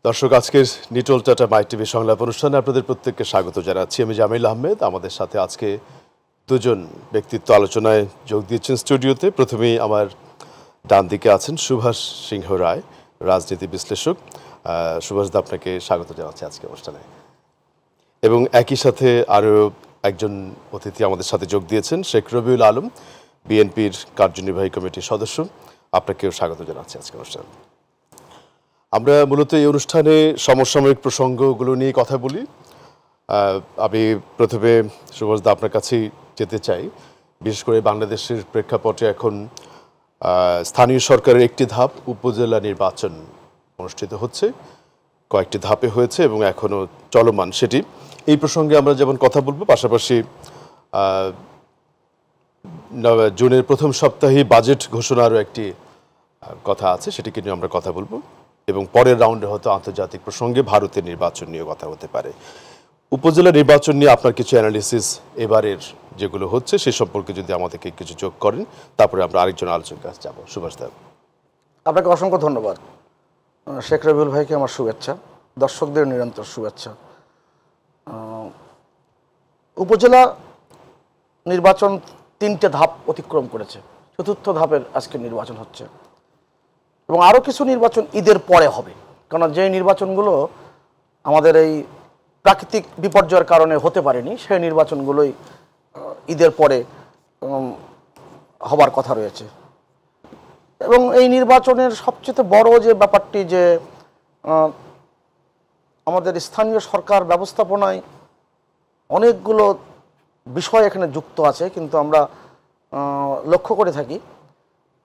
দর্শক, আজকের নিটল টাটা মাই টিভি সংলাপ অনুষ্ঠানে আপনাদের প্রত্যেককে স্বাগত জানাচ্ছি। আমি জামিল আহমেদ। আমাদের সাথে আজকে দুজন ব্যক্তিত্ব আলোচনায় যোগ দিয়েছেন স্টুডিওতে। প্রথমেই আমার ডান দিকে আছেন সুভাষ সিংহ রায়, রাজনীতি বিশ্লেষক। সুভাষ দা, আপনাকে স্বাগত জানাচ্ছি আজকে অনুষ্ঠানে। এবং একই সাথে আরও একজন অতিথি আমাদের সাথে যোগ দিয়েছেন, শেখ রবিউল আলম, বিএনপির কার্যনির্বাহী কমিটির সদস্য। আপনাকেও স্বাগত জানাচ্ছি আজকে অনুষ্ঠানে। আমরা মূলত এই অনুষ্ঠানে সমসাময়িক প্রসঙ্গগুলো নিয়ে কথা বলি। আমি প্রথমে সুভাষ দা আপনার কাছেই যেতে চাই। বিশেষ করে বাংলাদেশের প্রেক্ষাপটে এখন স্থানীয় সরকারের একটি ধাপ উপজেলা নির্বাচন অনুষ্ঠিত হচ্ছে, কয়েকটি ধাপে হয়েছে এবং এখনও চলমান সেটি। এই প্রসঙ্গে আমরা যেমন কথা বলবো, পাশাপাশি জুনের প্রথম সপ্তাহে বাজেট ঘোষণারও একটি কথা আছে, সেটিকে নিয়ে আমরা কথা বলবো। এবং পরের রাউন্ডে হয়তো আন্তর্জাতিক প্রসঙ্গে ভারতের নির্বাচন নিয়ে কথা হতে পারে। উপজেলা নির্বাচন নিয়ে আপনার কিছু অ্যানালিসিস এবারের যেগুলো হচ্ছে সে সম্পর্কে যদি আমাদেরকে কিছু যোগ করেন, তারপরে আমরা আরেকজন আলোচনার কাছে যাবো। সুভাষ দা, আপনাকে অসংখ্য ধন্যবাদ। শেখ রবিউল ভাইকে আমার শুভেচ্ছা, দর্শকদের নিরন্তর শুভেচ্ছা। উপজেলা নির্বাচন 3টে ধাপ অতিক্রম করেছে, চতুর্থ ধাপের আজকে নির্বাচন হচ্ছে এবং আরও কিছু নির্বাচন ঈদের পরে হবে। কারণ যে নির্বাচনগুলো আমাদের এই প্রাকৃতিক বিপর্যয়ের কারণে হতে পারেনি, সেই নির্বাচনগুলোই ঈদের পরে হবার কথা রয়েছে। এবং এই নির্বাচনের সবচেয়ে বড় যে ব্যাপারটি, যে আমাদের স্থানীয় সরকার ব্যবস্থাপনায় অনেকগুলো বিষয় এখানে যুক্ত আছে, কিন্তু আমরা লক্ষ্য করে থাকি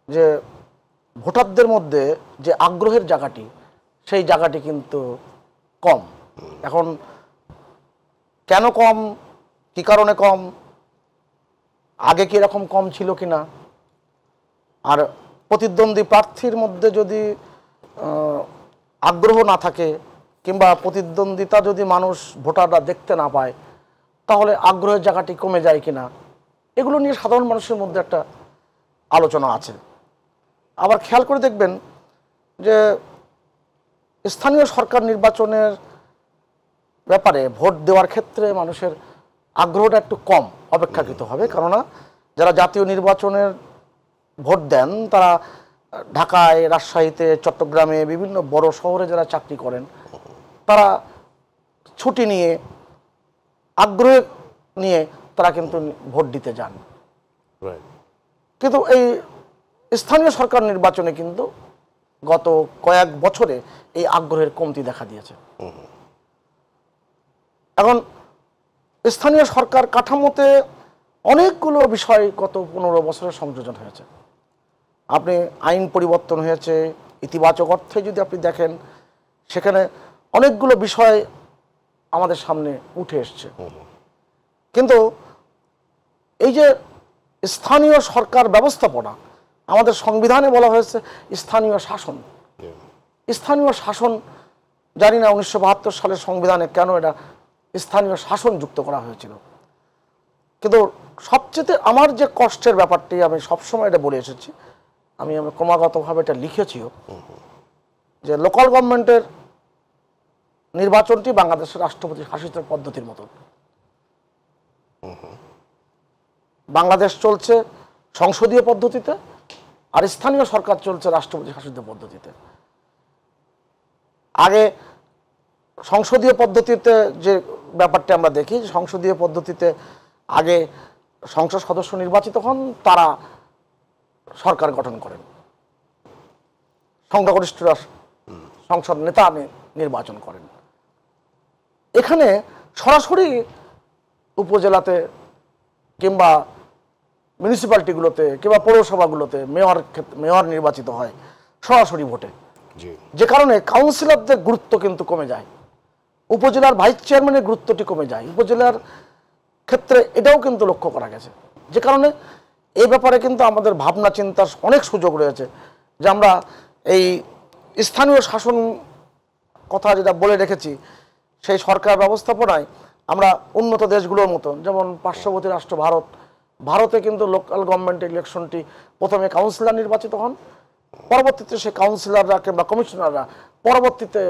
যে ভোটারদের মধ্যে যে আগ্রহের জায়গাটি, সেই জায়গাটি কিন্তু কম। এখন কেন কম, কী কারণে কম, আগে কি এরকম কম ছিল কি না, আর প্রতিদ্বন্দ্বী প্রার্থীর মধ্যে যদি আগ্রহ না থাকে কিংবা প্রতিদ্বন্দ্বিতা যদি মানুষ ভোটাররা দেখতে না পায়, তাহলে আগ্রহের জায়গাটি কমে যায় কিনা, এগুলো নিয়ে সাধারণ মানুষের মধ্যে একটা আলোচনা আছে। আবার খেয়াল করে দেখবেন যে স্থানীয় সরকার নির্বাচনের ব্যাপারে ভোট দেওয়ার ক্ষেত্রে মানুষের আগ্রহটা একটু কম অপেক্ষাকৃত হবে। কেননা যারা জাতীয় নির্বাচনের ভোট দেন তারা ঢাকায়, রাজশাহীতে, চট্টগ্রামে, বিভিন্ন বড় শহরে যারা চাকরি করেন, তারা ছুটি নিয়ে, আগ্রহ নিয়ে তারা কিন্তু ভোট দিতে যান। কিন্তু এই স্থানীয় সরকার নির্বাচনে কিন্তু গত কয়েক বছরে এই আগ্রহের কমতি দেখা দিয়েছে। এখন স্থানীয় সরকার কাঠামোতে অনেকগুলো বিষয় গত 15 বছরের সংযোজন হয়েছে। আপনি আইন পরিবর্তন হয়েছে, ইতিবাচক অর্থে যদি আপনি দেখেন, সেখানে অনেকগুলো বিষয় আমাদের সামনে উঠে এসছে। কিন্তু এই যে স্থানীয় সরকার ব্যবস্থাপনা, আমাদের সংবিধানে বলা হয়েছে স্থানীয় শাসন। স্থানীয় শাসন, জানি না 1972 সালের সংবিধানে কেন এটা স্থানীয় শাসন যুক্ত করা হয়েছিল। কিন্তু সবচেয়ে আমার যে কষ্টের ব্যাপারটি, আমি সবসময় এটা বলে এসেছি, আমি ক্রমাগতভাবে এটা লিখেছিও, যে লোকাল গভর্নমেন্টের নির্বাচনটি বাংলাদেশের রাষ্ট্রপতি শাসিত পদ্ধতির মতো। বাংলাদেশ চলছে সংসদীয় পদ্ধতিতে, আর স্থানীয় সরকার চলছে রাষ্ট্রপতি শাসিত পদ্ধতিতে। আগে সংসদীয় পদ্ধতিতে যে ব্যাপারটা আমরা দেখি, সংসদীয় পদ্ধতিতে আগে সংসদ সদস্য নির্বাচিত হন, তারা সরকার গঠন করেন, সংখ্যাগরিষ্ঠরা সংসদ নেতা নির্বাচন করেন। এখানে সরাসরি উপজেলাতে কিংবা মিউনিসিপ্যালিটিগুলোতে কিংবা পৌরসভাগুলোতে মেয়র নির্বাচিত হয় সরাসরি ভোটে, যে কারণে কাউন্সিলরদের গুরুত্ব কিন্তু কমে যায়, উপজেলার ভাইস চেয়ারম্যানের গুরুত্বটি কমে যায়। উপজেলার ক্ষেত্রে এটাও কিন্তু লক্ষ্য করা গেছে, যে কারণে এই ব্যাপারে কিন্তু আমাদের ভাবনা চিন্তার অনেক সুযোগ রয়েছে, যে আমরা এই স্থানীয় শাসন কথা যেটা বলে রেখেছি, সেই সরকার ব্যবস্থাপনায় আমরা উন্নত দেশগুলোর মতন, যেমন পার্শ্ববর্তী রাষ্ট্র ভারতে কিন্তু লোকাল গভর্নমেন্ট ইলেকশনটি প্রথমে কাউন্সিলর নির্বাচিত হন, পরবর্তীতে সেই কাউন্সিলররা কিংবা কমিশনাররা পরবর্তীতে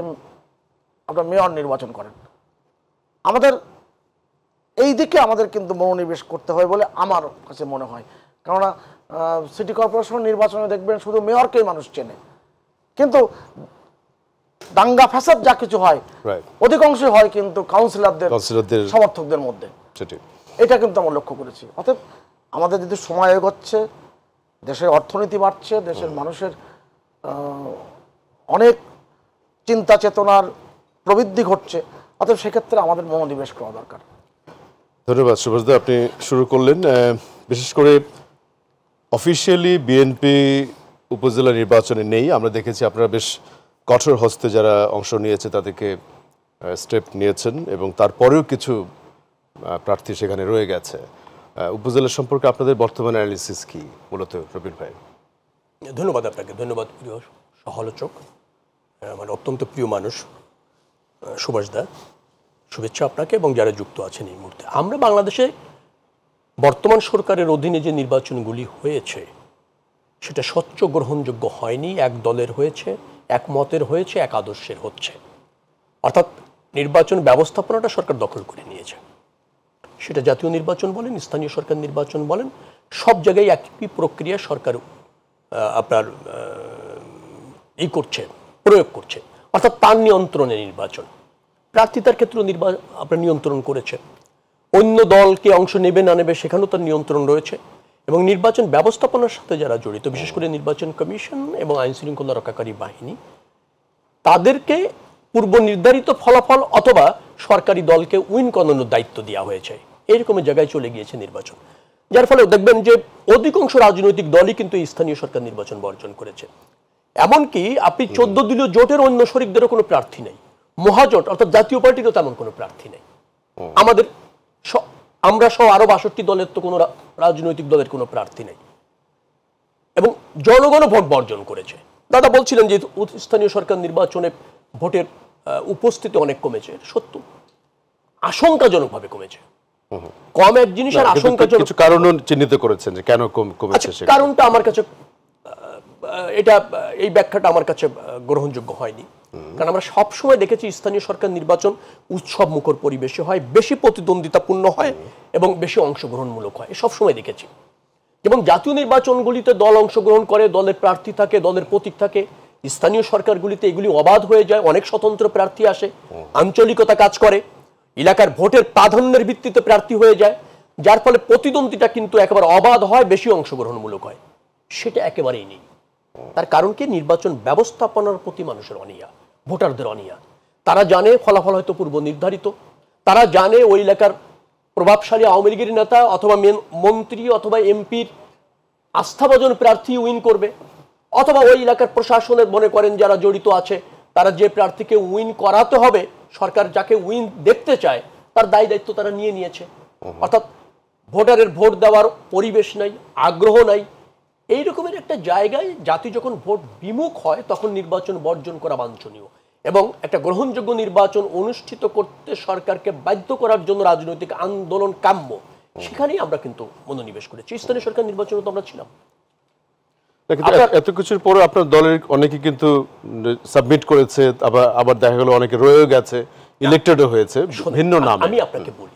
আপনার মেয়র নির্বাচন করেন। আমাদের এই দিকে আমাদের কিন্তু মনোনিবেশ করতে হয় বলে আমার কাছে মনে হয়। কেননা সিটি কর্পোরেশন নির্বাচনে দেখবেন শুধু মেয়রকেই মানুষ চেনে, কিন্তু দাঙ্গা ফ্যাসাদ যা কিছু হয় অধিকাংশই হয় কিন্তু কাউন্সিলরদের সমর্থকদের মধ্যে। এটা কিন্তু আমরা লক্ষ্য করেছি। অতএব আমাদের যদি সময় এগোচ্ছে, দেশের অর্থনীতি বাড়ছে, দেশের মানুষের অনেক চিন্তা চেতনার প্রবৃদ্ধি ঘটছে, অতএব সেক্ষেত্রে আমাদের মনোনিবেশ করা দরকার। ধন্যবাদ সুভাষদা, আপনি শুরু করলেন। বিশেষ করে অফিসিয়ালি বিএনপি উপজেলা নির্বাচনে নেই, আমরা দেখেছি আপনারা বেশ কঠোর হস্তে যারা অংশ নিয়েছে তাদেরকে স্টেপ নিয়েছেন এবং তারপরেও কিছু প্রার্থী সেখানে রয়ে গেছে। উপজেলা সম্পর্কে আপনাদের বর্তমান অ্যানালিসিস কি মূলত রবিন ভাই? ধন্যবাদ আপনাকে, ধন্যবাদ প্রিয় সহালোচক, আমার অত্যন্ত প্রিয় মানুষ সুভাষদা, শুভেচ্ছা আপনাকে এবং যারা যুক্ত আছেন এই মুহূর্তে। আমরা বাংলাদেশে বর্তমান সরকারের অধীনে যে নির্বাচনগুলি হয়েছে সেটা স্বচ্ছ গ্রহণযোগ্য হয়নি। এক দলের হয়েছে, এক মতের হয়েছে, এক আদর্শের হচ্ছে। অর্থাৎ নির্বাচন ব্যবস্থাপনাটা সরকার দখল করে নিয়েছে। সেটা জাতীয় নির্বাচন বলেন, স্থানীয় সরকার নির্বাচন বলেন, সব জায়গায় একই প্রক্রিয়া সরকার আপনার করছে, প্রয়োগ করছে। অর্থাৎ তার নিয়ন্ত্রণে নির্বাচন, প্রার্থিতার ক্ষেত্রে আপনার নিয়ন্ত্রণ করেছে। অন্য দলকে অংশ নেবে না নেবে সেখানেও তার নিয়ন্ত্রণ রয়েছে। এবং নির্বাচন ব্যবস্থাপনার সাথে যারা জড়িত, বিশেষ করে নির্বাচন কমিশন এবং আইন শৃঙ্খলা রক্ষাকারী বাহিনী, তাদেরকে পূর্ব নির্ধারিত ফলাফল অথবা সরকারি দলকে উইন করানোর দায়িত্ব দেওয়া হয়েছে। এরকমের জায়গায় চলে গিয়েছে নির্বাচন, যার ফলে দেখবেন যে অধিকাংশ রাজনৈতিক দলই কিন্তু স্থানীয় সরকার নির্বাচন বর্জন করেছে। এমনকি আপনি 14 দলীয় জোটের অন্য শরিকদেরও কোনো প্রার্থী নেই, মহাজোট অর্থাৎ জাতীয় পার্টিরও তেমন কোনো প্রার্থী নেই। আমরা সহ আরো 62 দলের তো কোনো রাজনৈতিক দলের কোনো প্রার্থী নেই এবং জনগণও ভোট বর্জন করেছে। দাদা বলছিলেন যে স্থানীয় সরকার নির্বাচনে ভোটের উপস্থিতি অনেক কমেছে, সত্য, আশঙ্কাজনকভাবে কমেছে। কম এক জিনিস আর আশঙ্কাজনক কিছু কারণ চিহ্নিত করেছেন যে কেন কমেছে। কারণটা আমার কাছে এটা এই ব্যাখ্যাটা আমার কাছে গ্রহণযোগ্য হয়নি। কারণ আমরা সবসময় দেখেছি স্থানীয় সরকার নির্বাচন উৎসব মুখর পরিবেশে হয়, বেশি প্রতিদ্বন্দ্বিতাপূর্ণ হয় এবং বেশি অংশগ্রহণমূলক হয়, সবসময় দেখেছি। এবং জাতীয় নির্বাচনগুলিতে দল অংশগ্রহণ করে, দলের প্রার্থী থাকে, দলের প্রতীক থাকে। স্থানীয় সরকারগুলিতে এগুলি অবাধ হয়ে যায়, অনেক স্বতন্ত্র প্রার্থী আসে, আঞ্চলিকতা কাজ করে, এলাকার ভোটের প্রাধান্যের ভিত্তিতে প্রার্থী হয়ে যায়, যার ফলে প্রতিদ্বন্দ্বিতা কিন্তু একেবারে অবাধ হয়, বেশি অংশগ্রহণমূলক হয়। সেটা একেবারেই নেই। তার কারণ কি? নির্বাচন ব্যবস্থাপনার প্রতি মানুষের অনীহা, ভোটারদের অনীহা। তারা জানে ফলাফল হয়তো পূর্ব নির্ধারিত, তারা জানে ওই এলাকার প্রভাবশালী আওয়ামী লীগের নেতা অথবা মন্ত্রী অথবা এমপির আস্থাভাজন প্রার্থী উইন করবে, অথবা ওই এলাকার প্রশাসনের মনে করেন যারা জড়িত আছে তারা যে প্রার্থীকে উইন করাতে হবে, সরকার যাকে উইন দেখতে চায় তার দায় দায়িত্ব তারা নিয়ে নিয়েছে। অর্থাৎ ভোটারের ভোট দেওয়ার পরিবেশ নাই, আগ্রহ নাই। এই রকমের একটা জায়গায় জাতি যখন ভোট বিমুখ হয় তখন নির্বাচন বর্জন করা বাঞ্ছনীয় এবং একটা গ্রহণযোগ্য নির্বাচন অনুষ্ঠিত করতে সরকারকে বাধ্য করার জন্য রাজনৈতিক আন্দোলন কাম্য। সেখানেই আমরা কিন্তু মনোনিবেশ করেছি। স্থানীয় সরকার নির্বাচনে তো আমরা ছিলাম। এত কিছুর পরে আপনার দলের অনেকে কিন্তু সাবমিট করেছে, আবার দেখা গেল অনেকে রয়েও গেছে, ইলেক্টেডও হয়েছে ভিন্ন নামে। আমি আপনাকে বলি,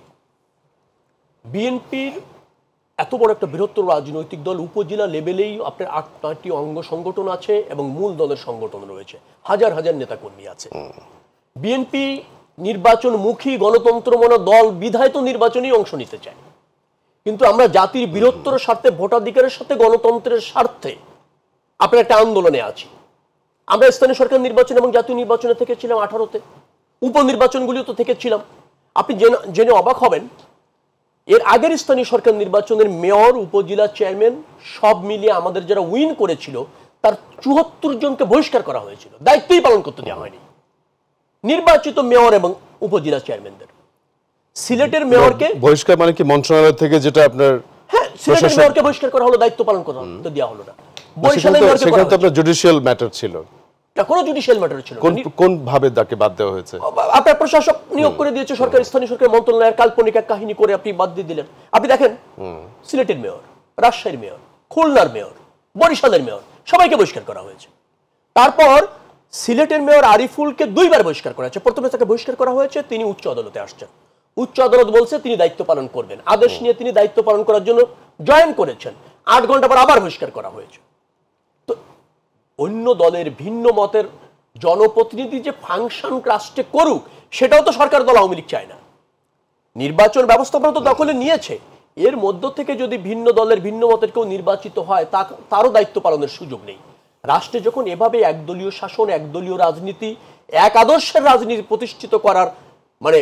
বিএনপির এত বড় একটা বৃহত্তর রাজনৈতিক দল, উপজেলা লেভেলেই আপনার 8-9টি অঙ্গ সংগঠন আছে এবং মূল দলের সংগঠন রয়েছে, হাজার হাজার নেতাকর্মী আছে। বিএনপি নির্বাচনমুখী গণতন্ত্রমনা দল বিধায় তো নির্বাচনেই অংশ নিতে চায়, কিন্তু আমরা জাতির বৃহত্তর স্বার্থে, ভোটাধিকারের সাথে গণতন্ত্রের স্বার্থে আপনার একটা আন্দোলনে আছি। আমরা স্থানীয় সরকার নির্বাচন এবং জাতীয় নির্বাচনে থেকেছিলাম 18তে, উপনির্বাচনগুলিও তো থেকেছিলাম। আপনি জেনে অবাক হবেন, এর আগের স্থানীয় সরকার নির্বাচনের মেয়র, উপজেলা চেয়ারম্যান সব মিলিয়ে আমাদের যারা উইন করেছিল তার 74 জনকে বহিষ্কার করা হয়েছিল, দায়িত্বই পালন করতে দেওয়া হয়নি। নির্বাচিত মেয়র এবং উপজেলা চেয়ারম্যানদের। সিলেটের মেয়রকে বহিষ্কার মানে কি মন্ত্রণালয় থেকে যেটা আপনার? হ্যাঁ, সিলেটের মেয়রকে বহিষ্কার করা হলো, দায়িত্ব পালন করতে দেওয়া হলো না। বরিশালের মেয়রকে সেখানে তো আপনার জুডিশিয়াল ম্যাটার ছিল, কোনো জুডিশিয়াল ম্যাটার ছিল। কোন ভাবে তাকে বাদ দেওয়া হয়েছে? আপনার প্রশাসক নিয়োগ করে দিয়েছে সরকার, স্থানীয় সরকার মন্ত্রণালয়ের কাল্পনিক এক কাহিনী করে আপনি বাদ দিয়ে দিলেন। আপনি দেখেন সিলেটের মেয়র, রাজশাহীর মেয়র, খুলনার মেয়র, বরিশালের মেয়র সবাইকে বহিষ্কার করা হয়েছে। তারপর সিলেটের মেয়র আরিফুলকে 2 বার বহিষ্কার করা হয়েছে। প্রথমে তাকে বহিষ্কার করা হয়েছে, তিনি উচ্চ আদালতে আসছেন, উচ্চ আদালত বলছে তিনি দায়িত্ব পালন করবেন, আদেশ নিয়ে তিনি দায়িত্ব পালন করার জন্য জয়েন করেছেন, 8 ঘন্টা পর আবার বহিষ্কার করা হয়েছে। তো অন্য দলের ভিন্ন মতের জনপ্রতিনিধি যে ফাংশন রাষ্ট্রে করুক, সেটাও তো সরকার দল আওয়ামী লীগ চায় না। নির্বাচন ব্যবস্থাপনা তো দখলে নিয়েছে, এর মধ্য থেকে যদি ভিন্ন দলের ভিন্ন মতের কেউ নির্বাচিত হয় তারও দায়িত্ব পালনের সুযোগ নেই। রাষ্ট্রে যখন এভাবে একদলীয় শাসন, একদলীয় রাজনীতি, এক আদর্শের রাজনীতি প্রতিষ্ঠিত করার মানে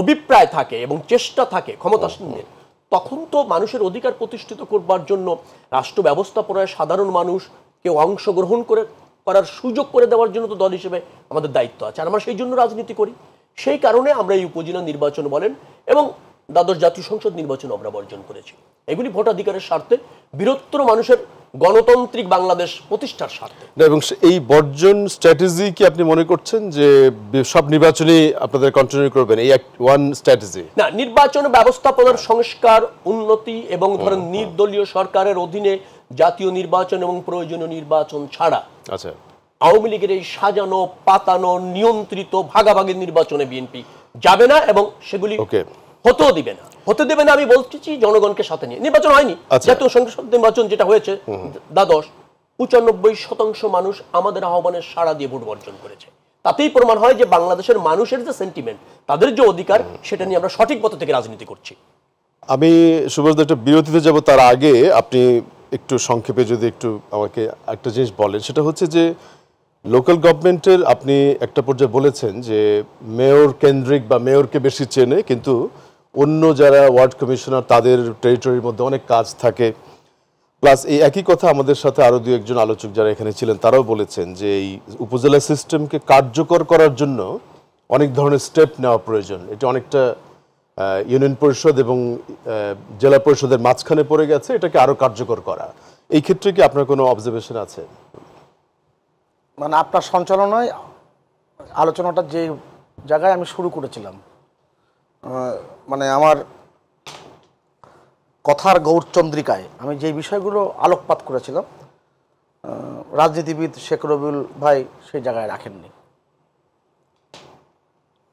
অভিপ্রায় থাকে এবং চেষ্টা থাকে ক্ষমতাসীনদের, তখন তো মানুষের অধিকার প্রতিষ্ঠিত করবার জন্য রাষ্ট্র ব্যবস্থাপনায় সাধারণ মানুষ কেউ অংশগ্রহণ করার সুযোগ করে দেওয়ার জন্য তো দল হিসেবে আমাদের দায়িত্ব আছে, আর আমরা সেই জন্য রাজনীতি করি। সেই কারণে আমরা এই উপজেলা নির্বাচন বলেন এবং দ্বাদশ জাতীয় সংসদ নির্বাচন আমরা বর্জন করেছি। এগুলি ভোটাধিকারের স্বার্থে, বৃহত্তর মানুষের গণতান্ত্রিক বাংলাদেশ প্রতিষ্ঠার স্বার্থে। এবং এই বর্জন স্ট্র্যাটেজি কি আপনি মনে করছেন যে সব নির্বাচনে আপনাদের কন্টিনিউ করবেন, এই ওয়ান স্ট্র্যাটেজি? না, নির্বাচন ব্যবস্থাপনার সংস্কার, উন্নতি এবং ধরেন নির্দলীয় সরকারের অধীনে জাতীয় নির্বাচন এবং প্রয়োজনীয় নির্বাচন ছাড়া আচ্ছা আওয়ামী লীগের এই সাজানো পাতানো নিয়ন্ত্রিত ভাগাভাগি নির্বাচনে বিএনপি যাবে না এবং সেগুলি হতেও দিবে না। হতে দেবে না আমি বলছি জনগণকে সাথে নিয়ে। নির্বাচন হয়নি, জাতীয় সংসদ নির্বাচন যেটা হয়েছে দ্বাদশ, 95% মানুষ আমাদের আহ্বানের সাড়া দিয়ে ভোট বর্জন করেছে। তাতেই প্রমাণ হয় যে বাংলাদেশের মানুষের যে সেন্টিমেন্ট, তাদের যে অধিকার, সেটা নিয়ে আমরা সঠিক পথ থেকে রাজনীতি করছি। আমি সুব্রত একটা বিরতিতে যাব, তার আগে আপনি একটু সংক্ষেপে যদি একটু আমাকে একটা জিনিস বলেন, সেটা হচ্ছে যে লোকাল গভর্নমেন্টের আপনি একটা পর্যায়ে বলেছেন যে মেয়র কেন্দ্রিক বা মেয়রকে বেশি চেনে, কিন্তু অন্য যারা ওয়ার্ড কমিশনার তাদের টেরিটরির মধ্যে অনেক কাজ থাকে। প্লাস এই একই কথা আমাদের সাথে আরও 2-1 আলোচক যারা এখানে ছিলেন তারাও বলেছেন যে এই উপজেলা সিস্টেমকে কার্যকর করার জন্য অনেক ধরনের স্টেপ নেওয়া প্রয়োজন। এটা অনেকটা ইউনিয়ন পরিষদ এবং জেলা পরিষদের মাঝখানে পড়ে গেছে, এটাকে আরও কার্যকর করা। এই ক্ষেত্রে কি আপনার কোনো অবজারভেশন আছে? মানে আপনার সঞ্চালনায় আলোচনাটা যে জায়গায় আমি শুরু করেছিলাম, মানে আমার কথার গৌরচন্দ্রিকায় আমি যে বিষয়গুলো আলোকপাত করেছিলাম, রাজনীতিবিদ শেখ রবিউল ভাই সেই জায়গায় রাখেননি।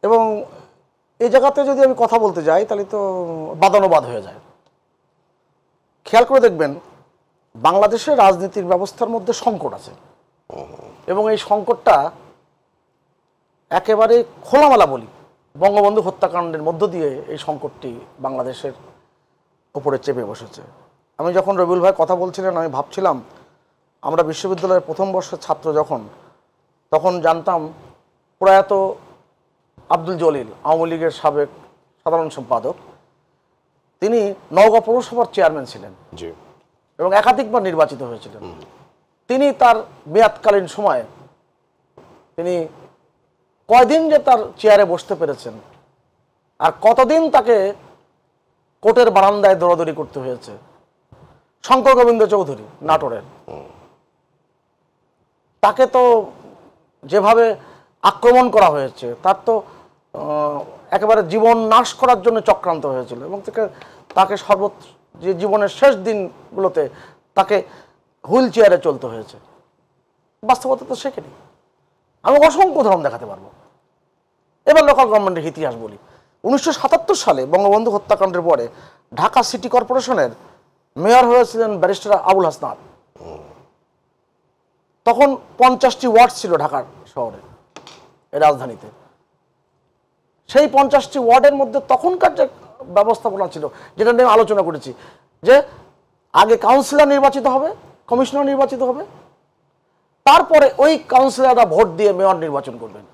এবং এই জায়গাতে যদি আমি কথা বলতে যাই তাহলে তো বাদানুবাদ হয়ে যায়। খেয়াল করে দেখবেন বাংলাদেশের রাজনীতির ব্যবস্থার মধ্যে সংকট আছে এবং এই সংকটটা একেবারে খোলামেলা বলি, বঙ্গবন্ধু হত্যাকাণ্ডের মধ্য দিয়ে এই সংকটটি বাংলাদেশের উপরে চেপে বসেছে। আমি যখন রবিউল ভাই কথা বলছিলেন, আমি ভাবছিলাম আমরা বিশ্ববিদ্যালয়ের প্রথম বর্ষের ছাত্র তখন জানতাম প্রয়াত আব্দুল জলিল, আওয়ামী লীগের সাবেক সাধারণ সম্পাদক, তিনি নওগাঁ পৌরসভার চেয়ারম্যান ছিলেন এবং একাধিকবার নির্বাচিত হয়েছিলেন। তিনি তার মেয়াদকালীন সময়ে তিনি কয়দিন যে তার চেয়ারে বসতে পেরেছেন আর কতদিন তাকে কোর্টের বারান্দায় দৌড়াদৌড়ি করতে হয়েছে। শঙ্কর গোবিন্দ চৌধুরী নাটোরের, তাকে তো যেভাবে আক্রমণ করা হয়েছে, তার তো একেবারে জীবন নাশ করার জন্য চক্রান্ত হয়েছিল এবং তাকে যে জীবনের শেষ দিনগুলোতে তাকে হুইল চেয়ারে চলতে হয়েছে। বাস্তবতা তো শেখেনি। আমি অসংখ্য উদাহরণ দেখাতে পারবো। এবার লোকাল গভর্নমেন্টের ইতিহাস বলি। 1977 সালে বঙ্গবন্ধু হত্যাকাণ্ডের পরে ঢাকা সিটি কর্পোরেশনের মেয়র হয়েছিলেন ব্যারিস্টার আবুল হাসনাত। তখন 50টি ওয়ার্ড ছিল ঢাকার শহরে, রাজধানীতে। সেই 50টি ওয়ার্ডের মধ্যে তখনকার যে ব্যবস্থাপনা ছিল, যেটা নিয়ে আলোচনা করেছি, যে আগে কাউন্সিলর নির্বাচিত হবে, কমিশনার নির্বাচিত হবে, তারপরে ওই কাউন্সিলররা ভোট দিয়ে মেয়র নির্বাচন করবেন।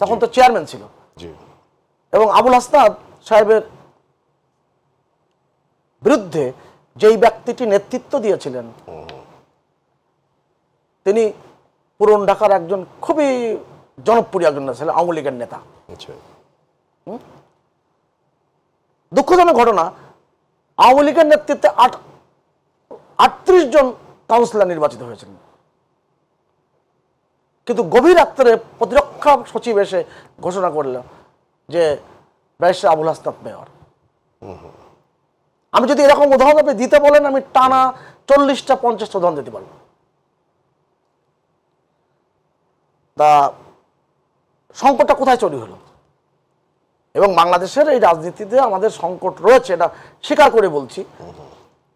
তখন তো চেয়ারম্যান ছিল এবং আবুল হাসনাত সাহেবের বিরুদ্ধে যেই ব্যক্তিটি নেতৃত্ব দিয়েছিলেন, তিনি পুরন ঢাকার একজন খুবই জনপ্রিয় একজন ছিলেন, আওয়ামী লীগের নেতা। দুঃখজনক ঘটনা, আওয়ামী লীগের নেতৃত্বে 38 জন কাউন্সিলর নির্বাচিত হয়েছিলেন, কিন্তু গভীর রাত্রে প্রতিরক্ষা সচিব এসে ঘোষণা করল যে ব্যারিস্টার আবুল হাসনাত মেয়র। আমি যদি এরকম উদাহরণ আপনি দিতে বলেন, আমি টানা 40টা 50টা উদাহরণ দিতে পারব। তা সংকটটা কোথায় তৈরি হলো? এবং বাংলাদেশের এই রাজনীতিতে আমাদের সংকট রয়েছে, এটা স্বীকার করে বলছি।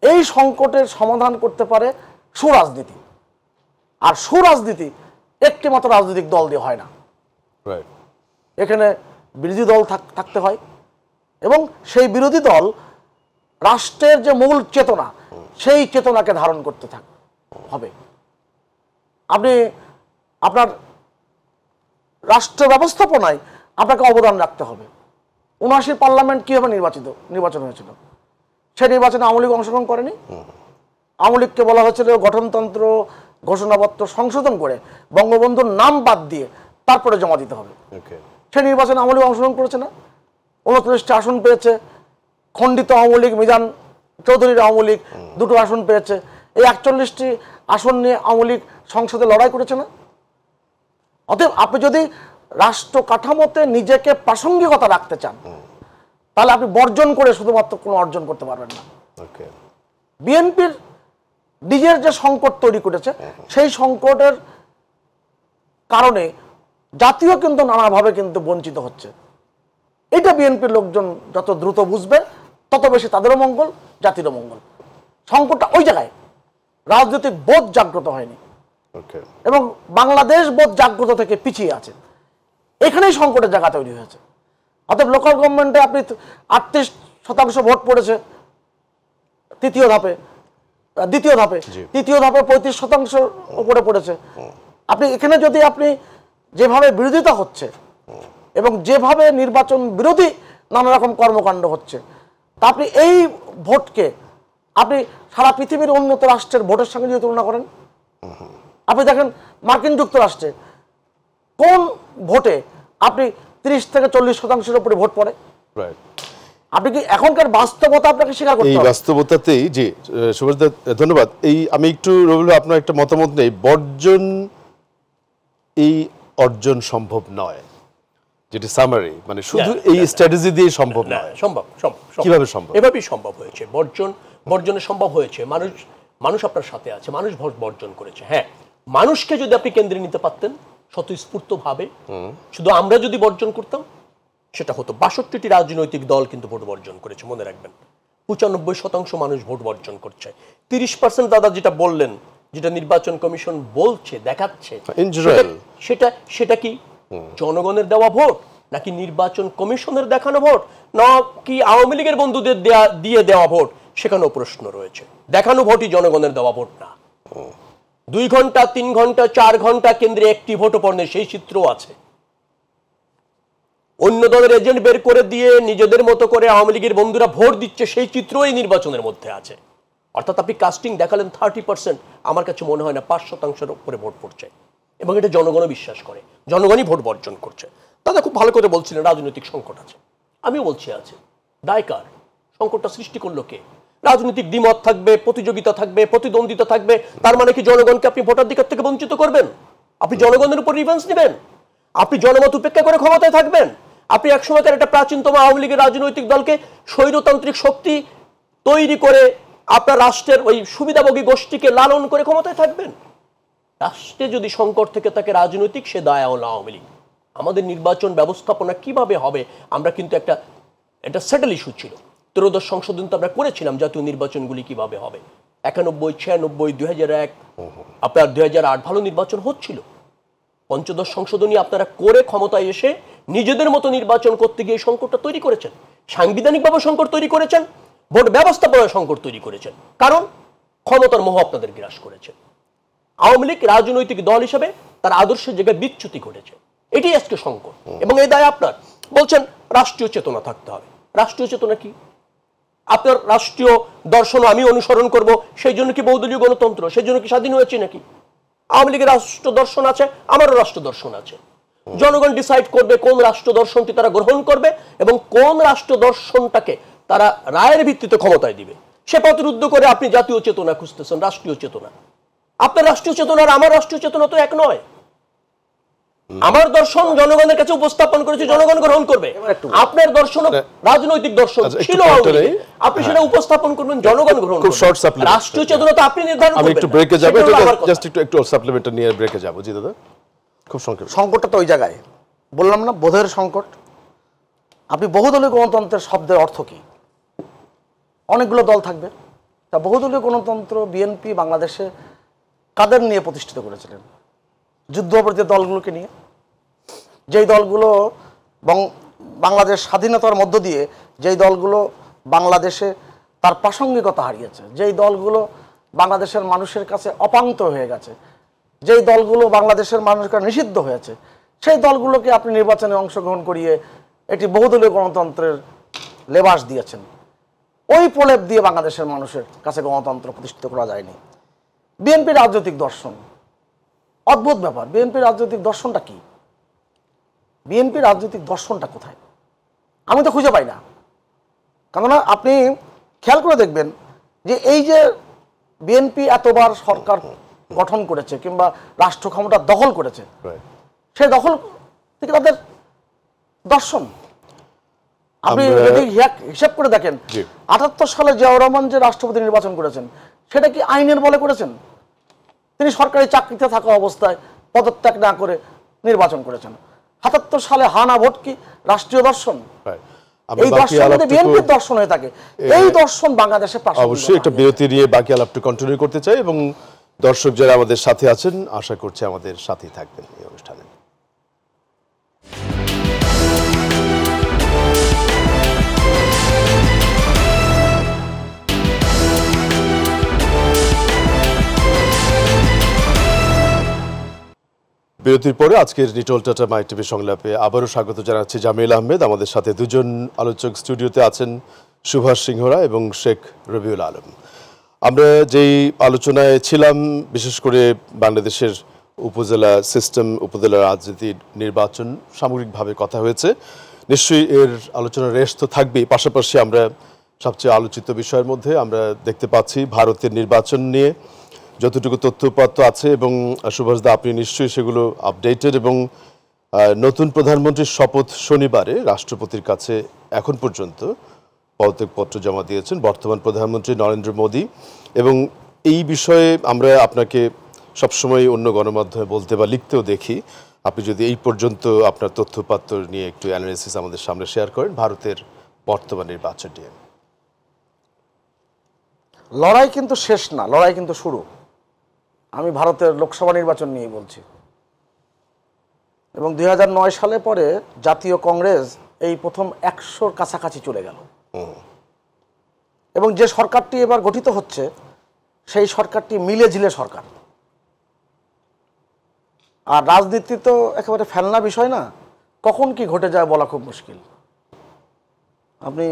এই সংকটের সমাধান করতে পারে সুরাজনীতি, আর সুরাজনীতি একটি মাত্র রাজনৈতিক দল দিয়ে হয় না। এখানে বিরোধী দল থাকতে হয়, এবং সেই বিরোধী দল রাষ্ট্রের যে মূল চেতনা, সেই চেতনাকে ধারণ করতে হবে। আপনি আপনার রাষ্ট্র ব্যবস্থাপনায় আপনাকে অবদান রাখতে হবে। ৭৯ পার্লামেন্ট কীভাবে নির্বাচন হয়েছিল? সেই নির্বাচনে আওয়ামী লীগ অংশগ্রহণ করেনি। আওয়ামী লীগকে বলা হয়েছিল গঠনতন্ত্র ঘোষণাপত্র সংশোধন করে বঙ্গবন্ধুর নাম বাদ দিয়ে তারপরে জমা দিতে হবে। সেই নির্বাচনে আওয়ামী লীগ অংশগ্রহণ করেছে না? ৩৯টি আসন পেয়েছে। খণ্ডিত আওয়ামী লীগ, মিজান চৌধুরীর আওয়ামী লীগ 2টো আসন পেয়েছে। এই ৪১টি আসন নিয়ে আওয়ামী লীগ সংসদে লড়াই করেছে না? অতএব আপনি যদি রাষ্ট্র কাঠামোতে নিজেকে প্রাসঙ্গিকতা রাখতে চান, তাহলে আপনি বর্জন করে শুধুমাত্র কোনো অর্জন করতে পারবেন না। বিএনপির নিজের যে সংকট তৈরি করেছে, সেই সংকটের কারণে জাতীয় কিন্তু নানাভাবে কিন্তু বঞ্চিত হচ্ছে। এটা বিএনপির লোকজন যত দ্রুত বুঝবে, তত বেশি তাদেরও মঙ্গল, জাতিরও মঙ্গল। সংকটটা ওই জায়গায়, রাজনৈতিক বোধ জাগ্রত হয়নি, এবং বাংলাদেশ বোধ জাগ্রত থেকে পিছিয়ে আছে। এখানেই সংকটের জায়গা তৈরি হয়েছে। অতএব লোকাল গভর্নমেন্টে আপনি ৩৮% ভোট পড়েছে দ্বিতীয় ধাপে, ৩৫% উপরে পড়েছে। আপনি এখানে যদি আপনি যেভাবে বিরোধিতা হচ্ছে এবং যেভাবে নির্বাচন বিরোধী নানা রকম কর্মকাণ্ড হচ্ছে, তা আপনি এই ভোটকে আপনি সারা পৃথিবীর উন্নত রাষ্ট্রের ভোটের সঙ্গে যদি তুলনা করেন, আপনি দেখেন মার্কিন যুক্তরাষ্ট্রে কোন ভোটে আপনি ৩০ থেকে ৪০% উপরে ভোট পড়ে। আপনি কি এখনকার বাস্তবতা আপনাকে স্বীকার করতে হবে? এই বাস্তবতাতেই জি সুভাষ দা ধন্যবাদ। এই আমি একটু রবিউল আপনার একটা মতামত নেই, বর্জন এই অর্জন সম্ভব নয়, যেটি সামারি, মানে শুধু এই স্ট্র্যাটেজি দিয়ে সম্ভব নয়। সম্ভব কিভাবে সম্ভব? এভাবেই সম্ভব হয়েছে। বর্জনে সম্ভব হয়েছে। মানুষ আপনার সাথে আছে, মানুষ ভোট বর্জন করেছে। হ্যাঁ, মানুষকে যদি আপনি কেন্দ্রে নিতে পারতেন স্বতঃস্ফূর্ত ভাবে, শুধু আমরা যদি বর্জন করতাম সেটা হতো। ৬২টি রাজনৈতিক দল কিন্তু ভোট বর্জন করেছে, মনে রাখবেন। ৯৫% মানুষ ভোট বর্জন করছে। ৩০% দাদা যেটা বললেন, যেটা নির্বাচন কমিশন বলছে, দেখাচ্ছে, সেটা কি জনগণের দেওয়া ভোট, নাকি নির্বাচন কমিশনের দেখানো ভোট, না কি আওয়ামী লীগের বন্ধুদের দিয়ে দেওয়া ভোট? সেখানেও প্রশ্ন রয়েছে। দেখানো ভোটই জনগণের দেওয়া ভোট না। 2 ঘন্টা 3 ঘন্টা 4 ঘন্টা কেন্দ্রে একটি ভোটও পড়ে, সেই চিত্রও আছে। অন্য দলের এজেন্ট বের করে দিয়ে নিজেদের মতো করে আওয়ামী লীগের বন্ধুরা ভোট দিচ্ছে, সেই চিত্র এই নির্বাচনের মধ্যে আছে। অর্থাৎ আপনি কাস্টিং দেখালেন 30%, আমার কাছে মনে হয় না 5%-এর উপরে ভোট পড়ছে, এবং এটা জনগণও বিশ্বাস করে, জনগণই ভোট বর্জন করছে। দাদা খুব ভালো করে বলছিলেন রাজনৈতিক সংকট আছে। আমিও বলছি আছে। দায় কার? সংকটটা সৃষ্টি করলো কে? রাজনৈতিক দ্বিমত থাকবে, প্রতিযোগিতা থাকবে, প্রতিদ্বন্দ্বিতা থাকবে। তার মানে কি জনগণকে আপনি ভোটাধিকার থেকে বঞ্চিত করবেন? আপনি জনগণের উপর রিভেঞ্জ নেবেন? আপনি জনমত উপেক্ষা করে ক্ষমতায় থাকবেন? আপনি একসময়কার একটা প্রাচীনতম আওয়ামী লীগের রাজনৈতিক দলকে স্বৈরতান্ত্রিক শক্তি তৈরি করে আপনার রাষ্ট্রের ওই সুবিধাভোগী গোষ্ঠীকে লালন করে ক্ষমতায় থাকবেন? রাষ্ট্রে যদি সংকট থেকে থাকে রাজনৈতিক, সে দায় আওয়ামী লীগ। আমাদের নির্বাচন ব্যবস্থাপনা কিভাবে হবে, আমরা কিন্তু একটা সেটেল ইস্যু ছিল। 13দশ সংশোধন তো আমরা করেছিলাম, জাতীয় নির্বাচনগুলি কিভাবে হবে। 91, 96, 2001, আপনার 2008 ভালো নির্বাচন হচ্ছিল। পঞ্চদশ সংশোধনী আপনারা করে ক্ষমতায় এসে নিজেদের মতো নির্বাচন করতে গিয়ে সংকটটা তৈরি করেছেন। সাংবিধানিকভাবে সংকট তৈরি করেছেন, ভোট ব্যবস্থাপনায় সংকট তৈরি করেছেন, কারণ ক্ষমতার মোহ আপনাদের গ্রাস করেছে। আওয়ামী লীগ রাজনৈতিক দল হিসেবে তার আদর্শের জায়গায় বিচ্যুতি ঘটেছে, এটাই আজকে সংকট। এবং এই দায় আপনার। বলছেন রাষ্ট্রীয় চেতনা থাকতে হবে। রাষ্ট্রীয় চেতনা কি? আপনার রাষ্ট্রীয় দর্শন আমি অনুসরণ করব, সেই জন্য কি বহুদলীয় গণতন্ত্র? সেই জন্য কি স্বাধীন হয়েছে নাকি? আওয়ামী লীগের রাষ্ট্র দর্শন আছে, আমারও রাষ্ট্র দর্শন আছে। জনগণ ডিসাইড করবে কোন রাষ্ট্র দর্শনটি তারা গ্রহণ করবে এবং কোন রাষ্ট্র দর্শনটাকে তারা রায়ের ভিত্তিতে ক্ষমতায় দিবে। সে পথরুদ্ধ করে আপনি জাতীয় চেতনা খুঁজতেছেন, রাষ্ট্রীয় চেতনা। আপনার রাষ্ট্রীয় চেতনা আর আমার রাষ্ট্রীয় চেতনা তো এক নয়। আমার দর্শন জনগণের কাছে উপস্থাপন করেছে, জনগণ গ্রহণ করবে। আপনার দর্শন রাজনৈতিক দর্শন ছিল, আপনি সেটা উপস্থাপন করবেন, জনগণ গ্রহণ করবে। রাষ্ট্রীয় চেতনা তো আপনি নির্ধারণ করবেন। আমি একটু ব্রেকে যাব, জাস্ট একটু সাপ্লিমেন্টারি নিয়ে ব্রেকে যাব। জি দাদা। খুব সংক্ষেপে। সংকটটা তো ওই জায়গায় বললাম না, বোধের সংকট। আপনি বহুদলীয় গণতন্ত্রের শব্দের অর্থ কি? অনেকগুলো দল থাকবে। তা বহুদলীয় গণতন্ত্র বিএনপি বাংলাদেশে কাদের নিয়ে প্রতিষ্ঠিত করেছিলেন? যুদ্ধাপরাধী দলগুলোকে নিয়ে, যেই দলগুলো বাংলাদেশ স্বাধীনতার মধ্য দিয়ে যেই দলগুলো বাংলাদেশে তার প্রাসঙ্গিকতা হারিয়েছে, যেই দলগুলো বাংলাদেশের মানুষের কাছে অপাঙ্ক্ত হয়ে গেছে, যেই দলগুলো বাংলাদেশের মানুষের কাছে নিষিদ্ধ হয়েছে, সেই দলগুলোকে আপনি নির্বাচনে অংশগ্রহণ করিয়ে এটি বহুদলীয় গণতন্ত্রের লেবাস দিয়েছেন। ওই প্রলেপ দিয়ে বাংলাদেশের মানুষের কাছে গণতন্ত্র প্রতিষ্ঠিত করা যায়নি। বিএনপির রাজনৈতিক দর্শন অদ্ভুত ব্যাপার। বিএনপির রাজনৈতিক দর্শনটা কি? বিএনপির রাজনৈতিক দর্শনটা কোথায়? আমি তো খুঁজে পাই না। কেননা আপনি খেয়াল করে দেখবেন যে এই যে বিএনপি এতবার সরকার গঠন করেছে কিংবা রাষ্ট্র ক্ষমতা দখল করেছে, সেই দখল থেকে তাদের দর্শন আপনি যদি হিসাব করে দেখেন, ৭৮ সালে জিয়াউর রহমান যে রাষ্ট্রপতি নির্বাচন করেছেন সেটা কি আইনের বলে করেছেন? তিনি সরকারি চাকরিতে থাকা অবস্থায় পদত্যাগ না করে নির্বাচন করেছেন। ৭৮ সালে হানা ভোট কি রাষ্ট্রীয় দর্শন? এই দর্শন যদি বিএনপির দর্শন হয়ে থাকে, এই দর্শন বাংলাদেশে অবশ্যই একটা বিরতি নিয়ে বাকি আলাপটা কন্টিনিউ করতে চাই এবং দর্শক যারা আমাদের সাথে আছেন আশা করছি আমাদের সাথেই থাকবেন এই অনুষ্ঠানে। বিরতির পরে আজকের নিটল টাটা মাই টিভি সংলাপে আবারও স্বাগত জানাচ্ছি জামিল আহমেদ। আমাদের সাথে দুজন আলোচক স্টুডিওতে আছেন, সুভাষ সিংহরা এবং শেখ রবিউল আলম। আমরা যেই আলোচনায় ছিলাম বিশেষ করে বাংলাদেশের উপজেলা সিস্টেম, উপজেলা রাজনীতি, নির্বাচন সামগ্রিকভাবে কথা হয়েছে। নিশ্চয়ই এর আলোচনার রেশ তো থাকবেই। পাশাপাশি আমরা সবচেয়ে আলোচিত বিষয়ের মধ্যে আমরা দেখতে পাচ্ছি ভারতের নির্বাচন নিয়ে যতটুকু তথ্যপত্র আছে এবং সুভাষদা আপনি নিশ্চয়ই সেগুলো আপডেটেড এবং নতুন প্রধানমন্ত্রীর শপথ শনিবারে রাষ্ট্রপতির কাছে এখন পর্যন্ত পদত্যাগপত্র জমা দিয়েছেন বর্তমান প্রধানমন্ত্রী নরেন্দ্র মোদী। এবং এই বিষয়ে আমরা আপনাকে সবসময় অন্য গণমাধ্যমে বলতে বা লিখতেও দেখি। আপনি যদি এই পর্যন্ত আপনার তথ্যপত্র নিয়ে একটু অ্যানালিসিস আমাদের সামনে শেয়ার করেন ভারতের বর্তমান নির্বাচন নিয়ে। লড়াই কিন্তু শেষ না, লড়াই কিন্তু শুরু। আমি ভারতের লোকসভা নির্বাচন নিয়ে বলছি। এবং 2009 সালে পরে জাতীয় কংগ্রেস এই প্রথম 100-র কাছাকাছি চলে গেল। এবং যে সরকারটি এবার গঠিত হচ্ছে সেই সরকারটি মিলেঝিলে সরকার। আর রাজনীতি তো একেবারে ফেলনা বিষয় না, কখন কি ঘটে যায় বলা খুব মুশকিল। আপনি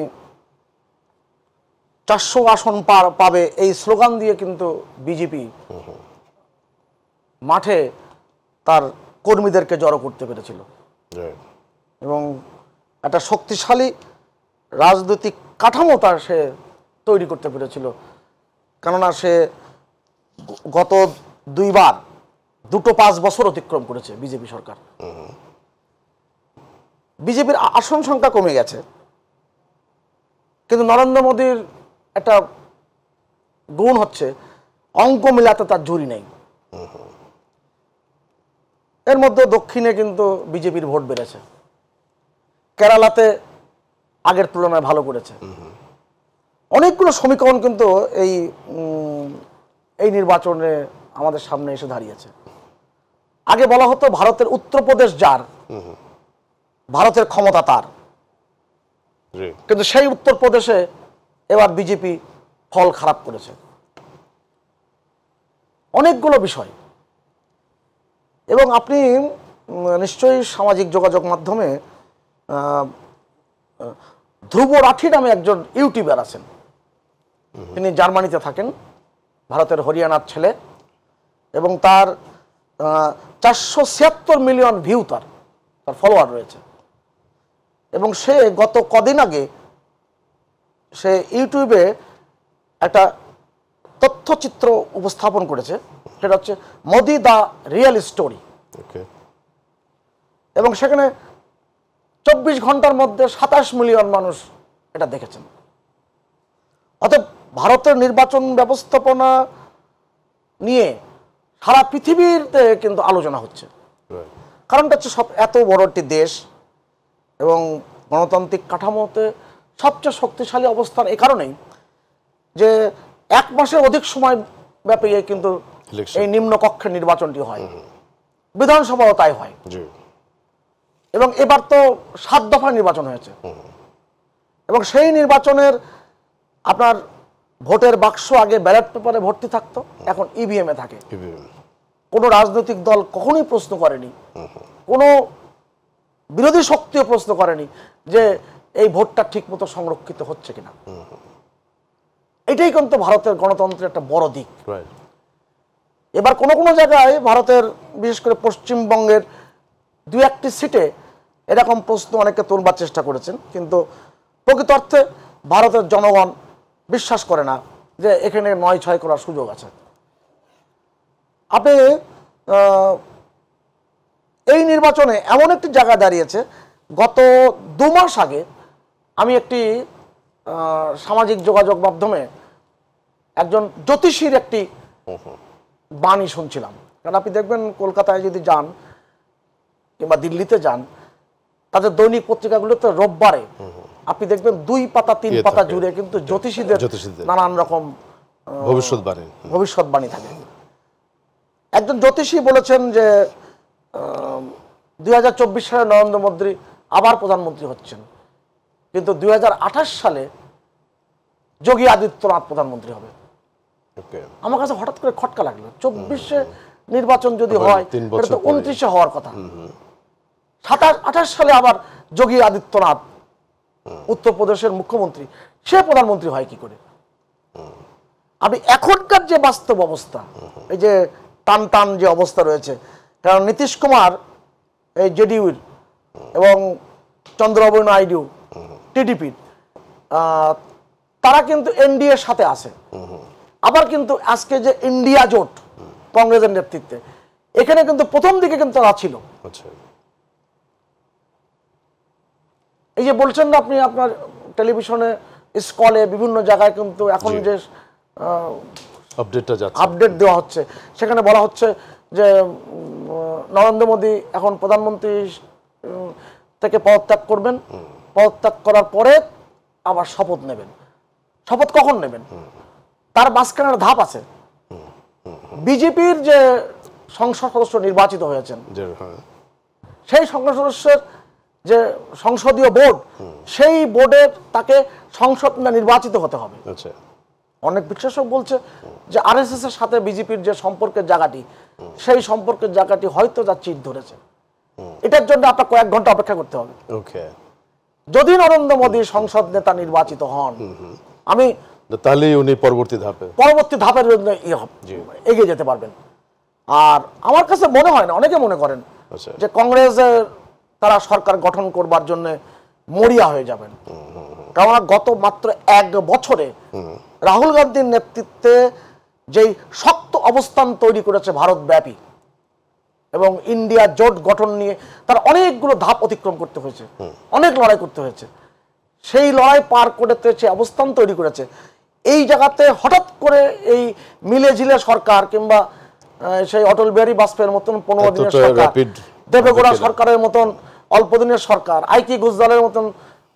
400 আসন পাবে এই স্লোগান দিয়ে কিন্তু বিজেপি মাঠে তার কর্মীদেরকে জড়ো করতে পেরেছিল এবং একটা শক্তিশালী রাজনৈতিক কাঠামো তার সে তৈরি করতে পেরেছিল। কেননা সে গত দুইবার দুটো 5 বছর অতিক্রম করেছে বিজেপি সরকার। বিজেপির আসন সংখ্যা কমে গেছে, কিন্তু নরেন্দ্র মোদীর একটা গুণ হচ্ছে অঙ্ক মিলাতে তার জুরি নেই। এর মধ্যে দক্ষিণে কিন্তু বিজেপির ভোট বেড়েছে, কেরালাতে আগের তুলনায় ভালো করেছে। অনেকগুলো সমীকরণ কিন্তু এই নির্বাচনে আমাদের সামনে এসে দাঁড়িয়েছে। আগে বলা হতো ভারতের উত্তরপ্রদেশ যার, ভারতের ক্ষমতা তার, কিন্তু সেই উত্তরপ্রদেশে এবার বিজেপি ফল খারাপ করেছে। অনেকগুলো বিষয়। এবং আপনি নিশ্চয়ই সামাজিক যোগাযোগ মাধ্যমে ধ্রুব রাঠি নামে একজন ইউটিউবার আছেন, তিনি জার্মানিতে থাকেন, ভারতের হরিয়ানার ছেলে, এবং তার 476 মিলিয়ন ভিউ তার ফলোয়ার রয়েছে। এবং সে গত কদিন আগে সে ইউটিউবে একটা তথ্যচিত্র উপস্থাপন করেছে, সেটা হচ্ছে মোদি দ্য রিয়েল স্টোরি। এবং সেখানে 24 ঘন্টার মধ্যে 27 মিলিয়ন মানুষ এটা দেখেছেন। অতএব ভারতের নির্বাচন ব্যবস্থাপনা নিয়ে সারা পৃথিবীতে কিন্তু আলোচনা হচ্ছে। কারণটা হচ্ছে এত বড় একটি দেশ এবং গণতান্ত্রিক কাঠামোতে সবচেয়ে শক্তিশালী অবস্থান এই কারণেই যে 1 মাসের অধিক সময় ব্যাপী কিন্তু এই নিম্নকক্ষের নির্বাচনটি হয়, বিধানসভাও তাই হয়। এবং এবার তো 7 দফা নির্বাচন হয়েছে এবং সেই নির্বাচনের আপনার ভোটের বাক্স আগে ব্যালট পেপারে ভর্তি থাকতো, এখন ইভিএমে থাকে। কোনো রাজনৈতিক দল কখনোই প্রশ্ন করেনি, কোনো বিরোধী শক্তিও প্রশ্ন করেনি যে এই ভোটটা ঠিক মতো সংরক্ষিত হচ্ছে কিনা। এটাই কিন্তু ভারতের গণতন্ত্রের একটা বড় দিক। এবার কোনো কোনো জায়গায় ভারতের বিশেষ করে পশ্চিমবঙ্গের 2-1টি সিটে এরকম প্রশ্ন অনেকে তোলবার চেষ্টা করেছেন, কিন্তু প্রকৃত অর্থে ভারতের জনগণ বিশ্বাস করে না যে এখানে 9-6 করার সুযোগ আছে। আপনি এই নির্বাচনে এমন একটি জায়গা দাঁড়িয়েছে, গত 2 মাস আগে আমি একটি সামাজিক যোগাযোগ মাধ্যমে একজন জ্যোতিষীর একটি বাণী শুনছিলাম। কারণ আপনি দেখবেন কলকাতায় যদি যান কিংবা দিল্লিতে যান, তাদের দৈনিক পত্রিকাগুলোতে রোববারে আপনি দেখবেন 2 পাতা 3 পাতা জুড়ে কিন্তু জ্যোতিষীদের নানান রকম ভবিষ্যৎবাণী থাকে। একজন জ্যোতিষী বলেছেন যে 2024 সালে নরেন্দ্র মোদী আবার প্রধানমন্ত্রী হচ্ছেন, কিন্তু 2028 সালে যোগী আদিত্যনাথ প্রধানমন্ত্রী হবে। আমার কাছে হঠাৎ করে খটকা লাগলো, 24-এ নির্বাচন যদি হয় এটা তো 29-এ হওয়ার কথা, 27-28 সালে আবার যোগী আদিত্যনাথ উত্তরপ্রদেশের মুখ্যমন্ত্রী, সে প্রধানমন্ত্রী হয় কি করে? আপনি এখনকার যে বাস্তব অবস্থা, এই যে টান টান যে অবস্থা রয়েছে, কারণ নীতিশ কুমার এই জেডিইউর এবং চন্দ্রবাবু নাইডু টিডিপির তারা কিন্তু এনডিএর সাথে আছে। আবার কিন্তু আজকে যে ইন্ডিয়া জোট কংগ্রেসের নেতৃত্বে, এখানে কিন্তু প্রথম দিকে কিন্তু তারা ছিল। এই যে বলছেন না আপনি, আপনার টেলিভিশনে স্কলে বিভিন্ন জায়গায় কিন্তু এখন যে আপডেট দেওয়া হচ্ছে, সেখানে বলা হচ্ছে যে নরেন্দ্র মোদী এখন প্রধানমন্ত্রী থেকে পদত্যাগ করবেন, পদত্যাগ করার পরে আবার শপথ নেবেন। শপথ কখন নেবেন তার মাঝখানের ধাপ আছে। বিজেপির যে সংসদ সদস্য নির্বাচিত হয়েছেন, সেই সংসদ সদস্যের যে সংসদীয় বোর্ড, সেই বোর্ডের তাকে সংসদ নির্বাচিত হতে হবে। অনেক বিশ্লেষক বলছে যে আরএসএস এর সাথে বিজেপির যে সম্পর্কের জায়গাটি, সেই সম্পর্কের জায়গাটি হয়তো যা চিট ধরেছে। এটার জন্য আপনার কয়েক ঘন্টা অপেক্ষা করতে হবে। যদি নরেন্দ্র মোদী সংসদ নেতা নির্বাচিত হন, আমি তাহলে উনি পরবর্তী ধাপের জন্য এগিয়ে যেতে পারবেন। আর আমার কাছে মনে হয় না, অনেকে মনে করেন যে কংগ্রেসের তারা সরকার গঠন করবার জন্য মরিয়া হয়ে যাবেন। কারণ গত মাত্র 1 বছরে রাহুল গান্ধীর নেতৃত্বে যেই শক্ত অবস্থান তৈরি করেছে ভারতব্যাপী, এবং ইন্ডিয়া জোট গঠন নিয়ে তারা অনেকগুলো ধাপ অতিক্রম করতে হয়েছে, অনেক লড়াই করতে হয়েছে। সেই লড়াই পার করতে সে অবস্থান তৈরি করেছে। এই জায়গাতে হঠাৎ করে এই মিলেঝিলে সরকার কিংবা সেই অটল বিহারী বাজপেয়ীর মতন 15 দিনের সরকার, দেবেগৌড়া সরকারের মতন অল্প দিনের সরকার, আইকি গুজরালের মতন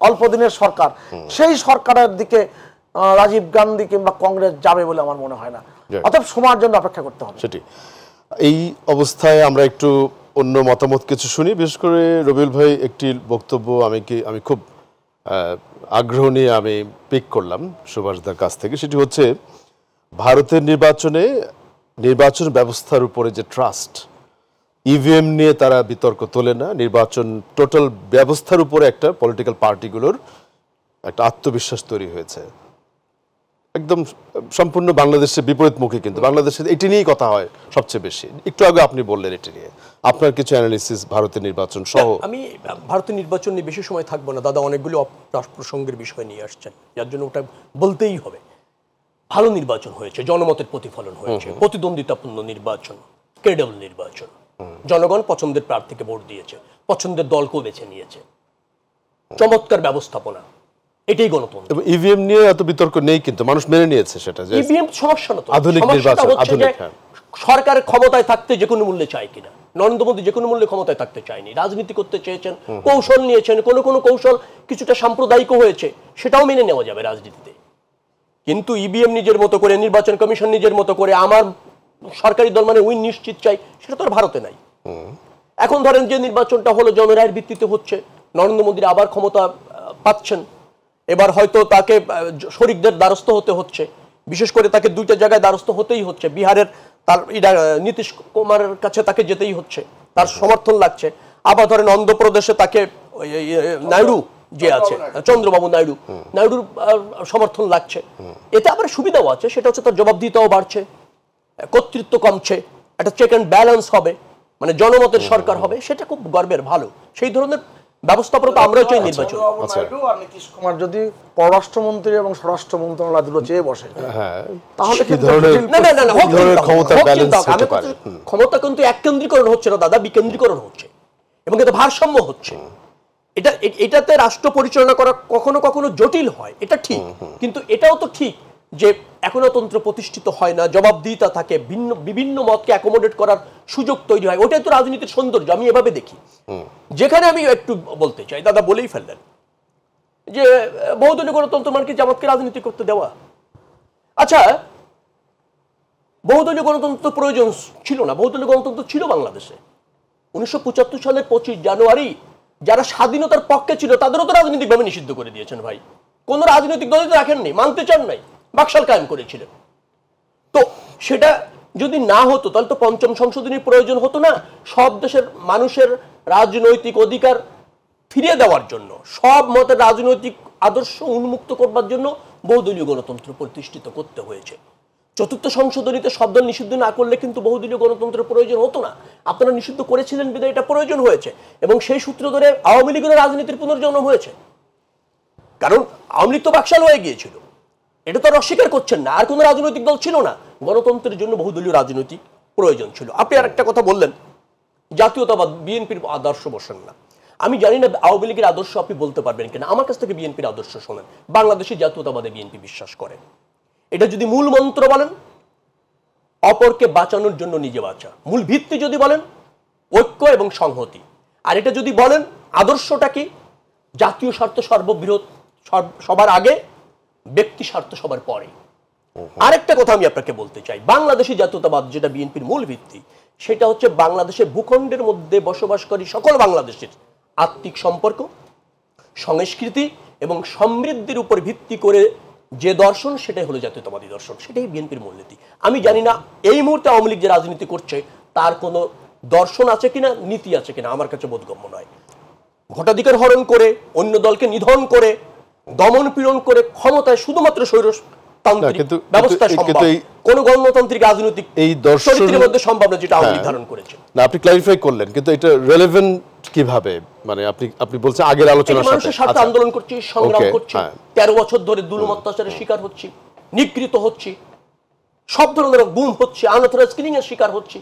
অল্প দিনের সরকার, সেই সরকারের দিকে রাজীব গান্ধী কিংবা কংগ্রেস যাবে বলে আমার মনে হয় না। অতএব সময়ের জন্য অপেক্ষা করতে হবে। সেটি। এই অবস্থায় আমরা একটু অন্য মতামত কিছু শুনি। বিশেষ করে রবিউল ভাই একটি বক্তব্য আমি খুব আগ্রহ নিয়ে আমি পিক করলাম সুভাষদার কাছ থেকে। সেটি হচ্ছে ভারতের নির্বাচন ব্যবস্থার উপরে যে ট্রাস্ট, ইভিএম নিয়ে তারা বিতর্ক তোলে না, নির্বাচন টোটাল ব্যবস্থার উপরে একটা পলিটিক্যাল পার্টিগুলোর একটা আত্মবিশ্বাস তৈরি হয়েছে, একদম সম্পূর্ণ বাংলাদেশের বিপরীতমুখী। কিন্তু বাংলাদেশে এটি নিয়েই কথা হয় সবচেয়ে বেশি। একটু আগে আপনি বললেন এটি নিয়ে, আপনার কিছু অ্যানালিসিস ভারতের নির্বাচন সহ। আমি ভারতের নির্বাচন নিয়ে বেশি সময় থাকবো না, দাদা অনেকগুলো প্রসঙ্গের বিষয় নিয়ে আসছেন, যার জন্য ওটা বলতেই হবে। ভালো নির্বাচন হয়েছে, জনমতের প্রতিফলন হয়েছে, প্রতিদ্বন্দ্বিতাপূর্ণ নির্বাচন, ক্রেডেবল নির্বাচন, জনগণ পছন্দের প্রার্থীকে ভোট দিয়েছে, পছন্দের দলকেও বেছে নিয়েছে, চমৎকার ব্যবস্থাপনা, এটাই গণতন্ত্র। ইভিএম নিয়ে এত বিতর্ক নেই, কিন্তু মানুষ মেনে নিয়েছে সেটা, যে ইভিএম সমস্যা না। তো আধুনিক নির্বাচন, আধুনিক সরকার ক্ষমতায় থাকতে যে কোনো মূল্যে চায় কিনা। নরেন্দ্র মোদী যে কোনো মূল্যে ক্ষমতায় থাকতে চায়নি, রাজনীতি করতে চেয়েছেন, কৌশল নিয়েছেন, কোনো কোনো কৌশল কিছুটা সাম্প্রদায়িক হয়েছে, সেটাও মেনে নেওয়া যাবে রাজনীতিতে। কিন্তু ইভিএম নিজের মতো করে, নির্বাচন কমিশন নিজের মতো করে, আমার সরকারি দল মানে উইন নিশ্চিত চাই, সেটা তো আর ভারতে নাই। এখন ধরেন যে নির্বাচনটা হলো জনরায়ের ভিত্তিতে হচ্ছে, নরেন্দ্র মোদীর আবার ক্ষমতা পাচ্ছেন, এবার হয়তো তাকে শরিকদের দ্বারস্থ হতে হচ্ছে, বিশেষ করে তাকে দুইটা জায়গায় দ্বারস্থ হতেই হচ্ছে। বিহারের তার নীতিশ কুমারের কাছে তাকে যেতেই হচ্ছে, তার সমর্থন লাগছে। আবার ধরেন অন্ধ্রপ্রদেশে তাকে নাইডু যে আছে, চন্দ্রবাবু নাইডুর সমর্থন লাগছে। এতে আবার সুবিধাও আছে, সেটা হচ্ছে তার জবাবদিহিতাও বাড়ছে, কর্তৃত্ব কমছে, একটা চেক অ্যান্ড ব্যালেন্স হবে, মানে জনমতের সরকার হবে, সেটা খুব গর্বের। ভালো সেই ধরনের ব্যবস্থাপনা তো আমরাও চাই নির্বাচন। আর নীতিশ কুমার যদি পররাষ্ট্রমন্ত্রী এবং স্বরাষ্ট্র মন্ত্রণালয় দুটো চেয়ে বসে, তাহলে ক্ষমতা কিন্তু এককেন্দ্রীকরণ হচ্ছে না দাদা, বিকেন্দ্রীকরণ হচ্ছে, এবং এটা ভারসাম্য হচ্ছে। এটাতে রাষ্ট্র পরিচালনা করা কখনো কখনো জটিল হয়, এটা ঠিক, কিন্তু এটাও তো ঠিক যে একনাতন্ত্র প্রতিষ্ঠিত হয় না, জবাবদিহিতা থাকে, বিভিন্ন মতকে অ্যাকোমোডেট করার সুযোগ তৈরি হয়। ওটাই তো রাজনীতির সৌন্দর্য, আমি এভাবে দেখি। যেখানে আমি একটু বলতে চাই, দাদা বলেই ফেললেন যে বহুদলীয় গণতন্ত্র মানে কি জামাতকে রাজনীতি করতে দেওয়া? আচ্ছা, বহুদলীয় গণতন্ত্র প্রয়োজন ছিল না, বহুদলীয় গণতন্ত্র ছিল বাংলাদেশে। 1975 সালের 25 জানুয়ারি যারা স্বাধীনতার পক্ষে ছিল তাদেরও তো রাজনৈতিকভাবে নিষিদ্ধ করে দিয়েছেন ভাই। কোন রাজনৈতিক দলই তো রাখেননি, মানতে চান নাই, বাকশাল কায়েম করেছিলেন। তো সেটা যদি না হতো তাহলে তো পঞ্চম সংশোধনীর প্রয়োজন হতো না। সব দেশের মানুষের রাজনৈতিক অধিকার ফিরিয়ে দেওয়ার জন্য, সব মতের রাজনৈতিক আদর্শ উন্মুক্ত করবার জন্য বহুদলীয় গণতন্ত্র প্রতিষ্ঠিত করতে হয়েছে। চতুর্থ সংশোধনীতে সব দল নিষিদ্ধ না করলে কিন্তু বহুদলীয় গণতন্ত্রের প্রয়োজন হতো না। আপনারা নিষিদ্ধ করেছিলেন বিধায় এটা প্রয়োজন হয়েছে, এবং সেই সূত্র ধরে আওয়ামী লীগের রাজনীতির পুনর্জন্ম হয়েছে। কারণ আওয়ামী লীগ তো বাকশাল হয়ে গিয়েছিল, এটা তো আর অস্বীকার করছেন না। আর কোনো রাজনৈতিক দল ছিল না, গণতন্ত্রের জন্য বহুদলীয় রাজনৈতিক প্রয়োজন ছিল। আপনি আর একটা কথা বললেন, জাতীয়তাবাদ, বিএনপির আদর্শ বসেন না। আমি জানি না আওয়ামী লীগের আদর্শ আপনি বলতে পারবেন কিনা, আমার কাছ থেকে বিএনপির আদর্শ শোনেন। বাংলাদেশি জাতীয়তাবাদে বিএনপি বিশ্বাস করে। এটা যদি মূল মন্ত্র বলেন, অপরকে বাঁচানোর জন্য নিজে বাঁচা। মূল ভিত্তি যদি বলেন, ঐক্য এবং সংহতি। আর এটা যদি বলেন আদর্শটা কি, জাতীয় স্বার্থ সর্ববৃহৎ, সবার আগে, ব্যক্তি স্বার্থ সবার পরে। আরেকটা কথা আমি আপনাকে বলতে চাই, বাংলাদেশি জাতীয়তাবাদ যেটা বিএনপির মূল ভিত্তি, সেটা হচ্ছে বাংলাদেশের ভূখণ্ডের মধ্যে বসবাসকারী সকল বাংলাদেশের আত্মিক সম্পর্ক, সংস্কৃতি এবং সমৃদ্ধির উপর ভিত্তি করে যে দর্শন, সেটাই হলো জাতীয়তাবাদী দর্শন, সেটাই বিএনপির মূলনীতি। আমি জানি না এই মুহূর্তে আওয়ামী লীগ যে রাজনীতি করছে তার কোনো দর্শন আছে কিনা, নীতি আছে কিনা, আমার কাছে বোধগম্য নয়। ভোটাধিকার হরণ করে, অন্য দলকে নিধন করে, দমন পীড়ন করে ক্ষমতায় শুধুমাত্র স্বৈরতান্ত্রিক ব্যবস্থা সম্ভব, কোন গণতান্ত্রিক রাজনৈতিক এই দর্শনের মধ্যে সম্ভব না, যেটা আওয়ামী লীগ ধারণ করেছে। না, আপনি ক্লারিফাই করলেন, কিন্তু এটা রেলেভেন্ট কিভাবে? মানে আপনি বলছেন আগের আলোচনার সাথে মানুষের স্বার্থে আন্দোলন করছি, সংগ্রাম করছি, 13 বছর ধরে জুলুম অত্যাচারের শিকার হচ্ছি, নিগৃহীত হচ্ছি, সব ধরনের গুম হচ্ছে, আনঅথরাইজড কিলিং এর শিকার হচ্ছি,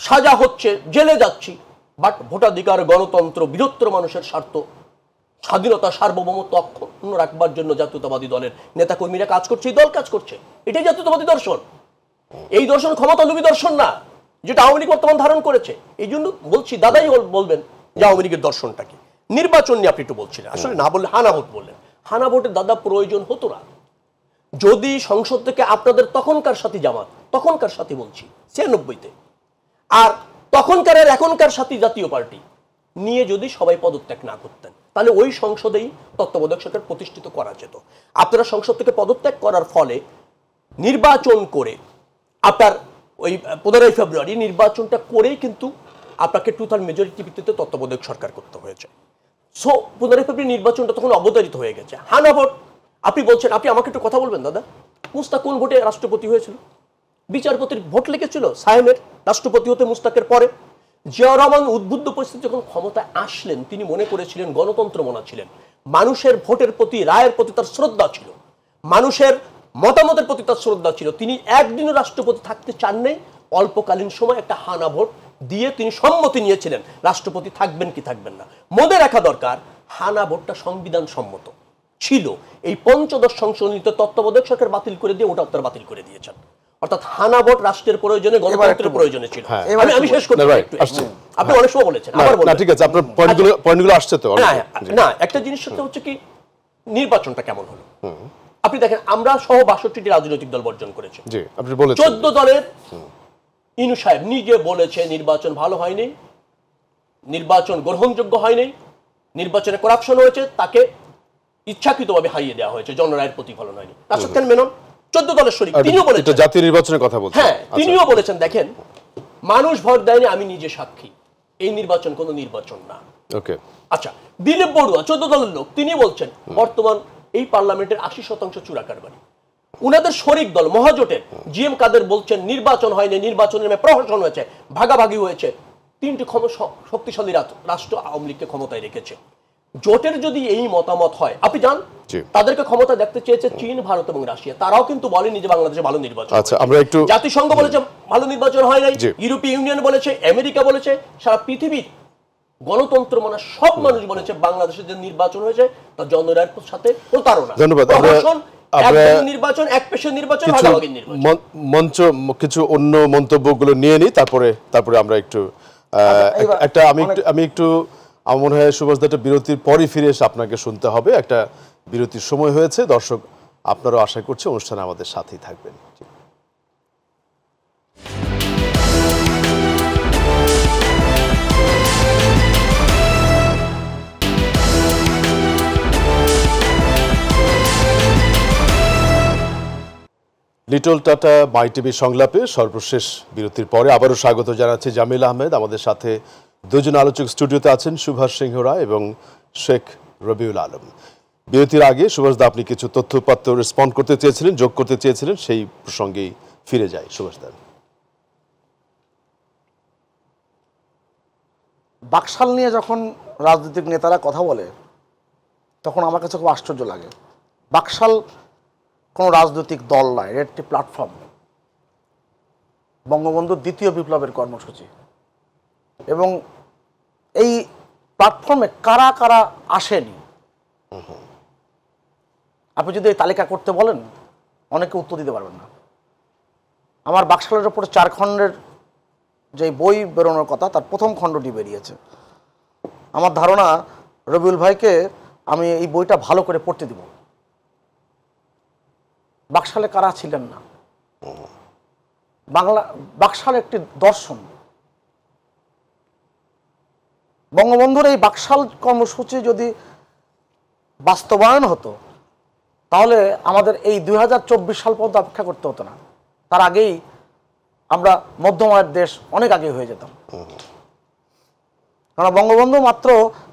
সাজা হচ্ছে, জেলে যাচ্ছি। বাট ভোটাধিকার, গণতন্ত্র, বৃহত্তর মানুষের স্বার্থ, স্বাধীনতা, সার্বভৌমত্ব অক্ষুণ্ণ রাখবার জন্য জাতীয়তাবাদী দলের নেতাকর্মীরা কাজ করছে, এই দল কাজ করছে। এটাই জাতীয়তাবাদী দর্শন। এই দর্শন ক্ষমতালোভী দর্শন না, যেটা আওয়ামী লীগ বর্তমান ধারণ করেছে। এই জন্য বলছি, দাদাই বলবেন যে আওয়ামী লীগের দর্শনটা কি। নির্বাচন নিয়ে আপনি একটু বলছিলেন, আসলে না বললে হানা ভোট বললেন। হানা ভোটের দাদা প্রয়োজন হতো না যদি সংসদ থেকে আপনাদের তখনকার সাথী জামাত, তখনকার সাথী বলছি 96-তে, আর তখনকার আর এখনকার সাথী জাতীয় পার্টি নিয়ে যদি সবাই পদত্যাগ না করতেন, তাহলে ওই সংসদেই তত্ত্বাবধায়ক সরকার প্রতিষ্ঠিত করা যেত। আপনারা সংসদ থেকে পদত্যাগ করার ফলে নির্বাচন করে, আপনার ওই 15 ফেব্রুয়ারি নির্বাচনটা করেই কিন্তু আপনাকে 2/3 মেজরিটি ভিত্তিতে তত্ত্বাবধায়ক সরকার করতে হয়েছে। সো 15 ফেব্রুয়ারি নির্বাচনটা তখন অবধারিত হয়ে গেছে। হানা ভোট আপনি বলছেন, আপনি আমাকে একটু কথা বলবেন দাদা, মুস্তাক কোন ভোটে রাষ্ট্রপতি হয়েছিল? বিচারপতির ভোট লেগেছিল সায়েমের রাষ্ট্রপতি হতে মুস্তাকের পরে। জিয়া রহমান উদ্বুদ্ধ পরিস্থিতি যখন ক্ষমতায় আসলেন, তিনি মনে করেছিলেন, গণতন্ত্র মনা ছিলেন, মানুষের ভোটের প্রতি, রায়ের প্রতি তার শ্রদ্ধা ছিল, মানুষের মতামতের প্রতি তার শ্রদ্ধা ছিল। তিনি একদিনও রাষ্ট্রপতি থাকতে চান নাই। অল্পকালীন সময় একটা হানা ভোট দিয়ে তিনি সম্মতি নিয়েছিলেন রাষ্ট্রপতি থাকবেন কি থাকবেন না। মনে রাখা দরকার, হানা ভোটটা সংবিধান সম্মত ছিল। এই 15 সংশোধনীতে তত্ত্বাবধায়ক সরকার বাতিল করে দিয়ে ওটা আপনারা বাতিল করে দিয়েছেন। অর্থাৎ হানা ভোট রাষ্ট্রের প্রয়োজনে, গণতন্ত্রের প্রয়োজনে ছিল। আমি শেষ করতে চাই একটু। আপনি অনেক সময় বলেছেন, আবার বলবেন। না ঠিক আছে, আপনার পয়েন্টগুলো আসছে তো। না, একটা জিনিস হচ্ছে কি, নির্বাচনটা কেমন হলো আপনি দেখেন। আমরা সহ 62টি রাজনৈতিক দল বর্জন করেছে। জি, আপনি বলেছেন 14 দলের ইনু সাহেব নিজে বলেছে নির্বাচন ভালো হয়নি, নির্বাচন গ্রহণযোগ্য হয়নি, নির্বাচনে করাপশন হয়েছে, তাকে ইচ্ছাকৃতভাবে হারিয়ে দেওয়া হয়েছে, জনরায়ের প্রতিফলন হয়নি। রাশেদ খান মেনন 14 দলের শরীক, তিনিও বলেছেন, এটা জাতীয় নির্বাচনের কথা বলছেন। হ্যাঁ, তিনিও বলেছেন দেখেন মানুষ ভোট দেয়নি, আমি নিজে সাক্ষী, এই নির্বাচন কোনো নির্বাচন না। ওকে, আচ্ছা, দিলীপ বড়ুয়া 14 দলের লোক, তিনি বলছেন বর্তমান এই পার্লামেন্টের 80% চুরা কারবারি। উনাদের শরিক দল মহাজোটের জিএম কাদের বলছেন নির্বাচন হয়নি, নির্বাচনের নামে প্রহসন হয়েছে, ভাগাভাগি হয়েছে, 3টি শক্তিশালী রাষ্ট্র আওয়ামী লীগকে ক্ষমতায় রেখেছে। জোটের যদি এই মতামত হয়, আপনি জান তাদেরকে ক্ষমতা দেখতে চেয়েছে চীন, ভারত এবং রাশিয়া, তারাও কিন্তু বলেনি যে বাংলাদেশে ভালো নির্বাচন। আচ্ছা, আমরা একটু জাতিসংঘ বলেছে ভালো নির্বাচন হয় নাই, ইউরোপীয় ইউনিয়ন বলেছে, আমেরিকা বলেছে, সারা পৃথিবীর গণতন্ত্র মানে সব মানুষ বলেছে বাংলাদেশে যে নির্বাচন হয়েছে তা জনরায়ের সাথে প্রতারণা। ধন্যবাদ। নির্বাচন, এক পেশার নির্বাচন, মঞ্চ কিছু অন্য মন্তব্যগুলো নিয়ে নিই, তারপরে আমরা একটু আমি একটু আমার মনে হয় সুভাষ দা একটা বিরতির পরই ফিরে এসে আপনাকে শুনতে হবে। একটা বিরতির সময় হয়েছে, দর্শক আপনারাও আশা করছি অনুষ্ঠানে আমাদের সাথেই থাকবেন। লিটল টাটা মাই টিভি সংলাপে সর্বশেষ বিরতির পরে আবারও স্বাগত জানাচ্ছি জামিল আহমেদ। আমাদের সাথে দুজন আলোচক স্টুডিওতে আছেন, সুভাষ সিংহ রায় এবং শেখ রবিউল আলম। বিরতির আগে সুভাষ দা আপনি কিছু তথ্যপত্র রেসপন্ড করতে চেয়েছিলেন, যোগ করতে চেয়েছিলেন, সেই প্রসঙ্গেই ফিরে যায় সুভাষ দা। বাকশাল নিয়ে যখন রাজনৈতিক নেতারা কথা বলে তখন আমার কাছে খুব আশ্চর্য লাগে। বাকশাল কোনো রাজনৈতিক দল নয়, এর একটি প্ল্যাটফর্ম, বঙ্গবন্ধুর দ্বিতীয় বিপ্লবের কর্মসূচি। এবং এই প্ল্যাটফর্মে কারা কারা আসেনি আপনি যদি এই তালিকা করতে বলেন অনেকে উত্তর দিতে পারবেন না। আমার বাকশালের ওপরে 4 খণ্ডের যে বই বেরোনোর কথা তার প্রথম খণ্ডটি বেরিয়েছে। আমার ধারণা রবিউল ভাইকে আমি এই বইটা ভালো করে পড়তে দিব। বাকশালে কারা ছিলেন না, বাকশাল একটি দর্শন। বঙ্গবন্ধুর এই বাকশাল কর্মসূচি যদি বাস্তবায়ন হতো তাহলে আমাদের এই 2024 সাল পর্যন্ত অপেক্ষা করতে হতো না, তার আগেই আমরা মধ্যমায়ের দেশ অনেক আগে হয়ে যেতাম। কারণ বঙ্গবন্ধু মাত্র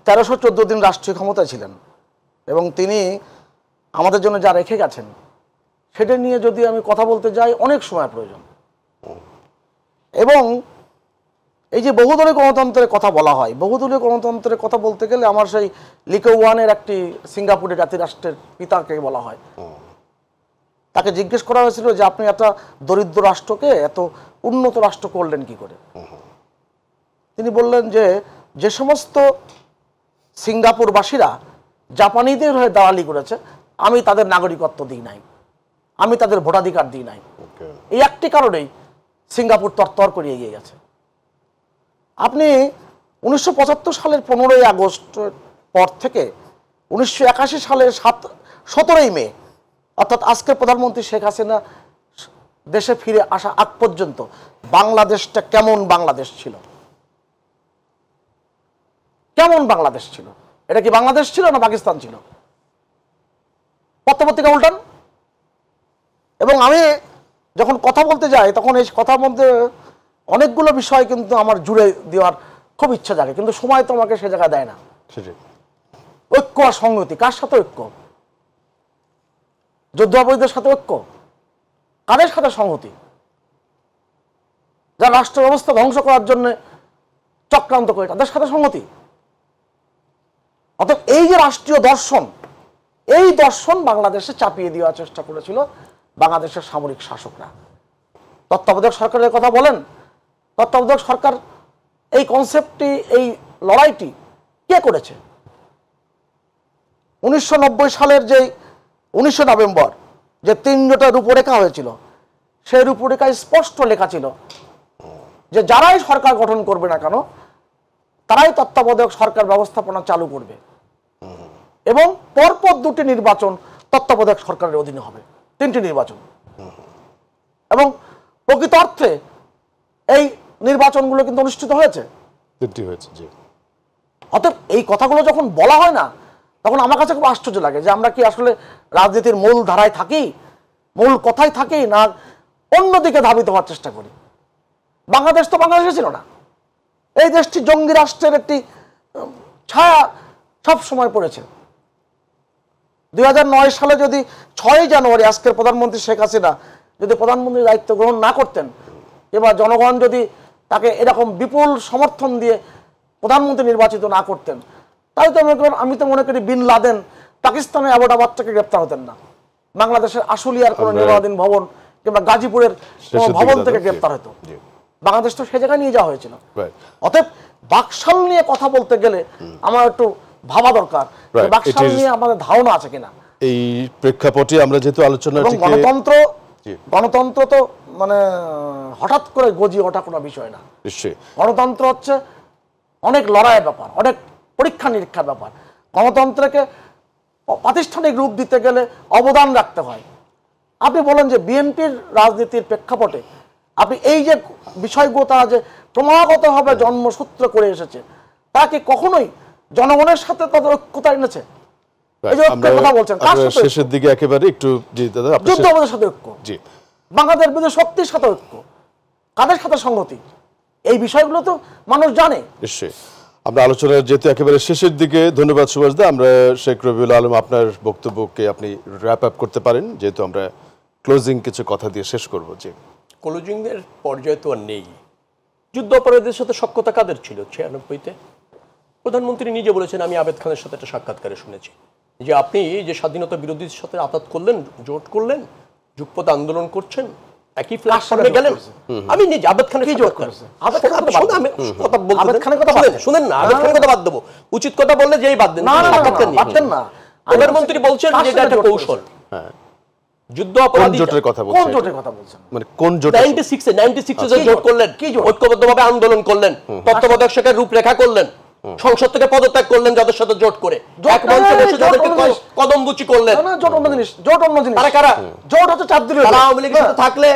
1314 দিন রাষ্ট্রীয় ক্ষমতায় ছিলেন এবং তিনি আমাদের জন্য যা রেখে গেছেন সেটা নিয়ে যদি আমি কথা বলতে যাই অনেক সময় প্রয়োজন। এবং এই যে বহুদলীয় গণতন্ত্রের কথা বলা হয়, বহুদলীয় গণতন্ত্রের কথা বলতে গেলে আমার সেই লিকো ওয়ানের একটি সিঙ্গাপুরের জাতিরাষ্ট্রের পিতাকে বলা হয়। তাকে জিজ্ঞেস করা হয়েছিল যে আপনি একটা দরিদ্র রাষ্ট্রকে এত উন্নত রাষ্ট্র করলেন কি করে। তিনি বললেন যে যে সমস্ত সিঙ্গাপুরবাসীরা জাপানিদের হয়ে দালালি করেছে আমি তাদের নাগরিকত্ব দিই নাই, আমি তাদের ভোটাধিকার দিই নাই। এই একটি কারণেই সিঙ্গাপুর তরতর করে এগিয়ে গেছে। আপনি 1975 সালের 15ই আগস্ট পর থেকে 1981 সালের 17ই মে অর্থাৎ আজকের প্রধানমন্ত্রী শেখ হাসিনা দেশে ফিরে আসা আগ পর্যন্ত বাংলাদেশটা কেমন বাংলাদেশ ছিল, কেমন বাংলাদেশ ছিল? এটা কি বাংলাদেশ ছিল না পাকিস্তান ছিল? পত্রপত্রিকা উল্টান। এবং আমি যখন কথা বলতে যাই তখন এই কথার মধ্যে অনেকগুলো বিষয় কিন্তু আমার জুড়ে দেওয়ার খুব ইচ্ছা জাগে, কিন্তু সময় তো আমাকে সে জায়গায় দেয় না। ঐক্য আর সংহতি, কার সাথে ঐক্য? যুদ্ধাপরাধীদের সাথে ঐক্য, কাদের সাথে সংহতি? যারা রাষ্ট্র ব্যবস্থা ধ্বংস করার জন্য চক্রান্ত করে তাদের সাথে সংহতি। অর্থাৎ এই যে রাষ্ট্রীয় দর্শন, এই দর্শন বাংলাদেশে চাপিয়ে দেওয়ার চেষ্টা করেছিল বাংলাদেশের সামরিক শাসকরা। তত্ত্বাবধায়ক সরকারের কথা বলেন, তত্ত্বাবধায়ক সরকার এই কনসেপ্টটি, এই লড়াইটি কে করেছে? 1990 সালের যে 19 নভেম্বর যে 3টা রূপরেখা হয়েছিল সেই রূপরেখায় স্পষ্ট লেখা ছিল যে যারাই সরকার গঠন করবে না কেন তারাই তত্ত্বাবধায়ক সরকার ব্যবস্থাপনা চালু করবে এবং পরপর 2টি নির্বাচন তত্ত্বাবধায়ক সরকারের অধীনে হবে, 3টি নির্বাচন। এবং প্রকৃত অর্থে এই নির্বাচনগুলো কিন্তু অনুষ্ঠিত হয়েছে। অতএব এই কথাগুলো যখন বলা হয় না তখন আমার কাছে খুব আশ্চর্য লাগে যে আমরা কি আসলে রাজনীতির মূল ধারায় থাকি, মূল কথায় থাকি, না অন্যদিকে ধাবিত হওয়ার চেষ্টা করি। বাংলাদেশ তো বাংলাদেশে ছিল না, এই দেশটি জঙ্গি রাষ্ট্রের একটি ছায়া সব সময় পড়েছে। 2009 সালে যদি 6ই জানুয়ারি আজকের প্রধানমন্ত্রী শেখ হাসিনা যদি প্রধানমন্ত্রীর দায়িত্ব গ্রহণ না করতেন, এবার জনগণ যদি তাকে এরকম বিপুল সমর্থন দিয়ে প্রধানমন্ত্রী নির্বাচিত না করতেন, তাই তো আমি তো মনে করি বিন লাদেন পাকিস্তানের অ্যাবোটাবাদ থেকে গ্রেপ্তার হতেন না, বাংলাদেশের আশুলিয়ার কোনো নির্মাণাধীন ভবন কিংবা গাজীপুরের ভবন থেকে গ্রেপ্তার হতো। বাংলাদেশ তো সে জায়গায় নিয়ে যাওয়া হয়েছিল। অতএব বাকশাল নিয়ে কথা বলতে গেলে আমার একটু ভাবা দরকার বাকশাল নিয়ে আমাদের ধারণা আছে কিনা। এই প্রেক্ষাপটে আমরা যেহেতু আলোচনা, গণতন্ত্র তো মানে হঠাৎ করে গজিয়ে ওঠা কোনো বিষয় না। গণতন্ত্র হচ্ছে অনেক লড়াইয়ের ব্যাপার, অনেক পরীক্ষা নিরীক্ষার ব্যাপার। গণতন্ত্রকে প্রাতিষ্ঠানিক রূপ দিতে গেলে অবদান রাখতে হয়। আপনি বলেন যে বিএনপির রাজনীতির প্রেক্ষাপটে আপনি এই যে বিষয়গুলো তারা যে ক্রমাগতভাবে জন্মসূত্র করে এসেছে তা কি কখনোই জনগণের সাথে তাদের ঐক্যতা এনেছে? এই যে ঐক্যের কথা বলছেন, শেষের দিকে একেবারে একটু যুদ্ধবাদের সাথে ঐক্য, বাংলাদেশ বিরোধী শক্তির সাথে ঐক্য, কাদের সাথে সংহতি, এই বিষয়গুলো তো মানুষ জানে। নিশ্চয়ই আমরা আলোচনার যেহেতু একেবারে শেষের দিকে, ধন্যবাদ সুভাষ দা। আমরা শেখ রবিউল আলম আপনার বক্তব্যকে আপনি র্যাপ আপ করতে পারেন, যেহেতু আমরা ক্লোজিং কিছু কথা দিয়ে শেষ করবো। যে ক্লোজিং এর পর্যায়ে তো আর নেই। যুদ্ধ অপরাধীদের সাথে সখ্যতা কাদের ছিল 96-তে? প্রধানমন্ত্রী নিজে বলেছেন, আমি আবেদ খানের সাথে একটা সাক্ষাৎকারে শুনেছি যে আপনি যে স্বাধীনতা বিরোধীদের সাথে আঘাত করলেন, জোট করলেন, যুগপথ আন্দোলন করছেন, একই প্ল্যাটফর্মে গেলেন। আমি নিজে আবেদ খানের কি জোট করেছে? আবেদ খানের কথা বলতে আবেদ খানের কথা শুনেন না, আবেদ খানের কথা বাদ দেবো, উচিত কথা বললে যেই বাদ দেন, সাক্ষাৎকার নিয়ে না। প্রধানমন্ত্রী বলছেন যে এটা একটা কৌশল। যুদ্ধ অপরাধী জোটের কথা বলছেন, কোন জোটের কথা বলছেন? মানে কোন জোট? 96 এ জোট করলেন, ঐক্যবদ্ধভাবে আন্দোলন করলেন, তত্ত্বাবধায়ক সরকারের রূপরেখা করলেন, সংসদ থেকে পদত্যাগ করলেন যাদের সাথে জোট করে, এক মঞ্চে বসে যাদেরকে কদমবুচি করলেন। না, জোট অন্য জিনিস, জোট অন্য জিনিস। তারা কারা? জোট হচ্ছে 4 দলীয়। তারা আওয়ামী লীগের সাথে থাকলে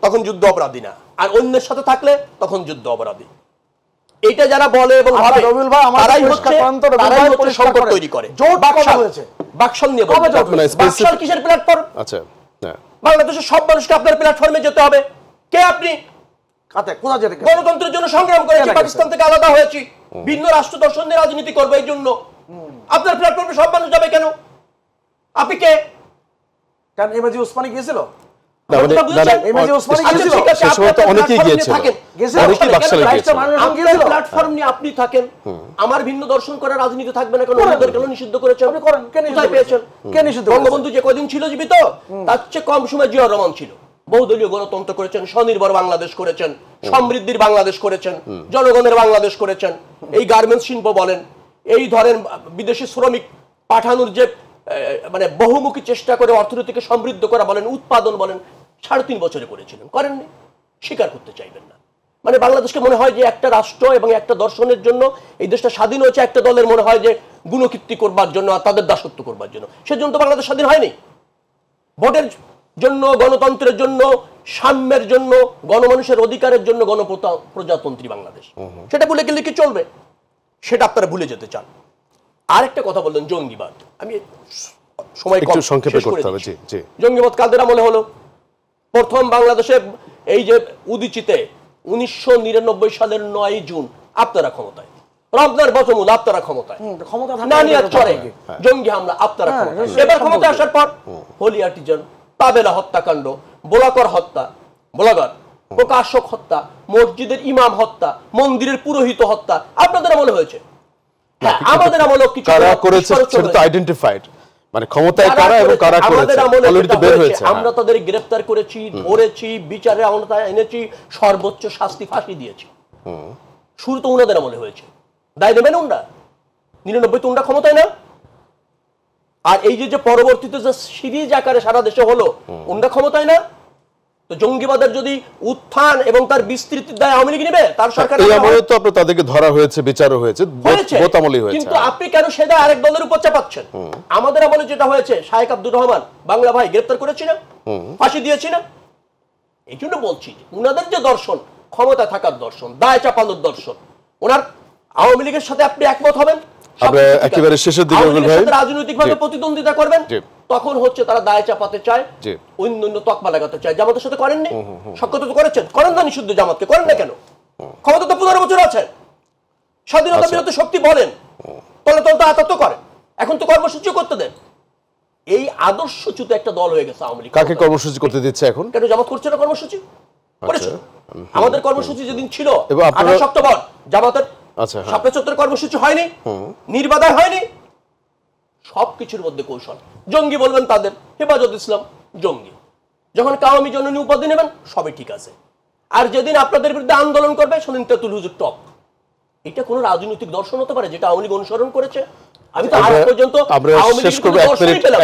তখন যুদ্ধ অপরাধী না, আর অন্যের সাথে থাকলে তখন যুদ্ধ অপরাধী। এটা যারা বলে এবং ভাবে তারাই হচ্ছে সংকট তৈরি করে। জোট বাকশাল নিয়ে বলে, বাকশাল কিসের প্ল্যাটফর্ম? আচ্ছা, বাংলাদেশের সব মানুষকে আপনার প্ল্যাটফর্মে যেতে হবে। কে আপনি? গণতন্ত্রের জন্য সংগ্রাম করেছি, পাকিস্তান থেকে আলাদা হয়েছি, ভিন্ন রাষ্ট্র দর্শন নিয়ে রাজনীতি করবো, এই জন্য আপনার প্ল্যাটফর্মে সব মানুষ যাবে কেন? আপনি কে? কারণ এমএজি ওসমানী গিয়েছিল, আপনি থাকেন, আমার ভিন্ন দর্শন করার রাজনীতি থাকবে না কেন? নিষিদ্ধ করেছেন, বঙ্গবন্ধু যে কদিন ছিল জীবিত তার চেয়ে কম সময় জিয়াউর রহমান ছিল। বহুদলীয় গণতন্ত্র করেছেন, স্বনির্ভর বাংলাদেশ করেছেন, সমৃদ্ধির বাংলাদেশ করেছেন, জনগণের বাংলাদেশ করেছেন। এই গার্মেন্টস শিল্প বলেন, এই ধরেন বিদেশি শ্রমিক পাঠানোর যে মানে বহুমুখী চেষ্টা করে অর্থনীতিকে সমৃদ্ধ করা বলেন, উৎপাদন বলেন, 3.5 বছরে করেছিলেন, করেননি, স্বীকার করতে চাইবেন না। মানে বাংলাদেশকে মনে হয় যে একটা রাষ্ট্র এবং একটা দর্শনের জন্য এই দেশটা স্বাধীন হয়েছে, একটা দলের মনে হয় যে গুণকীর্তি করবার জন্য আর তাদের দাসত্ব করবার জন্য। সেজন্য তো বাংলাদেশ স্বাধীন হয়নি। ভোটের জন্য, গণতন্ত্রের জন্য, সাম্যের জন্য, গণমানুষের অধিকারের জন্য গণপ্রজাতন্ত্রী বাংলাদেশ, সেটা ভুলে গেলে কি চলবে? সেটা আপনারা ভুলে যেতে চান। আর একটা কথা বললেন জঙ্গিবাদ, আমি সময় একটু সংক্ষেপে করতে হবে। জঙ্গিবাদ কাদের আমলে হলো? প্রথম বাংলাদেশে এই যে উদীচিতে 1999 সালের 9 জুন আপনারা ক্ষমতায়, রমজান বচমুল আপনারা ক্ষমতায়, নানিয়ার চরে জঙ্গি হামলা আপনারা ক্ষমতায়। এবার ক্ষমতায় আসার পর হোলি আর্টিজান, তাবেলা হত্যাকাণ্ড, বোলাকর হত্যা, বোলাগর প্রকাশক হত্যা, মসজিদের ইমাম হত্যা, মন্দিরের পুরোহিত হত্যা আপনাদের আমলে হয়েছে। আমাদের আমলে কিছু কারা করেছে সেটা তো আইডেন্টিফাইড, মানে ক্ষমতায় কারা এবং কারা করেছে অলরেডি বের হয়েছে। আমরা তাদের গ্রেফতার করেছি, ধরেছি, বিচারের আওতায় এনেছি, সর্বোচ্চ শাস্তি ফাঁসি দিয়েছি। শুরু তো উনাদের আমলে হয়েছে, দায় নেবেন উনরা। 99 তো উনরা ক্ষমতায় না। আর এই যে পরবর্তীতে যে সিরিজ আকারে সারা দেশে হলো, উনরা ক্ষমতায় না। তো জঙ্গিবাদের যদি উত্থান এবং তার বিস্তৃতির দায় আওয়ামী লীগ নেবে, তার সরকার এই আমলে তো আপনার তাদেরকে ধরা হয়েছে, বিচারও হয়েছে, বোথ আমলেই হয়েছে। কিন্তু আপনি কেন সেটা আরেক দলের উপর চাপাচ্ছেন? আমাদের আমলে যেটা হয়েছে, শাহেখ আব্দুর রহমান বাংলা ভাই গ্রেফতার করেছি না, ফাঁসি দিয়েছি না। এই জন্য বলছি উনাদের যে দর্শন, ক্ষমতা থাকার দর্শন, দায় চাপানোর দর্শন, ওনার আওয়ামী লীগের সাথে আপনি একমত হবেন, আমরা একেবারে শেষের দিকে রাজনৈতিকভাবে প্রতিদ্বন্দ্বিতা করবেন, তখন হচ্ছে তারা দায় চাপাতে চায়, অন্য তকমা লাগাতে চায়। জামাতের সাথে করেননি, সক্রিয় তো করেছেন, করেন না নিষিদ্ধ জামাতকে, করেন না কেন? ক্ষমতা তো 15 বছর আছে, স্বাধীনতা বিরোধী শক্তি বলেন, তলে তলে তো আতঙ্ক করেন, এখন তো কর্মসূচি করতে দেন। এই আদর্শচ্যুত একটা দল হয়ে গেছে আওয়ামী লীগ। কাকে কর্মসূচি করতে দিচ্ছে এখন? কেন জামাত করছে না কর্মসূচি? করেছে। আমাদের কর্মসূচি যেদিন ছিল 28 অক্টোবর, জামাতের শাপলা চত্বরের কর্মসূচি হয়নি, নির্বাধা হয়নি। সবকিছুর মধ্যে কৌশল। জঙ্গি বলবেন তাদের, হেফাজত ইসলাম জঙ্গি। যখন কাওয়ামি জননী উপাধি নেবেন সবই ঠিক আছে, আর যেদিন আপনাদের বিরুদ্ধে আন্দোলন করবে সেদিন তেতুল হুজুর টক। এটা কোন রাজনৈতিক দর্শন হতে পারে যেটা আওয়ামী লীগ অনুসরণ করেছে? আমি তো আজ পর্যন্ত আওয়ামী লীগ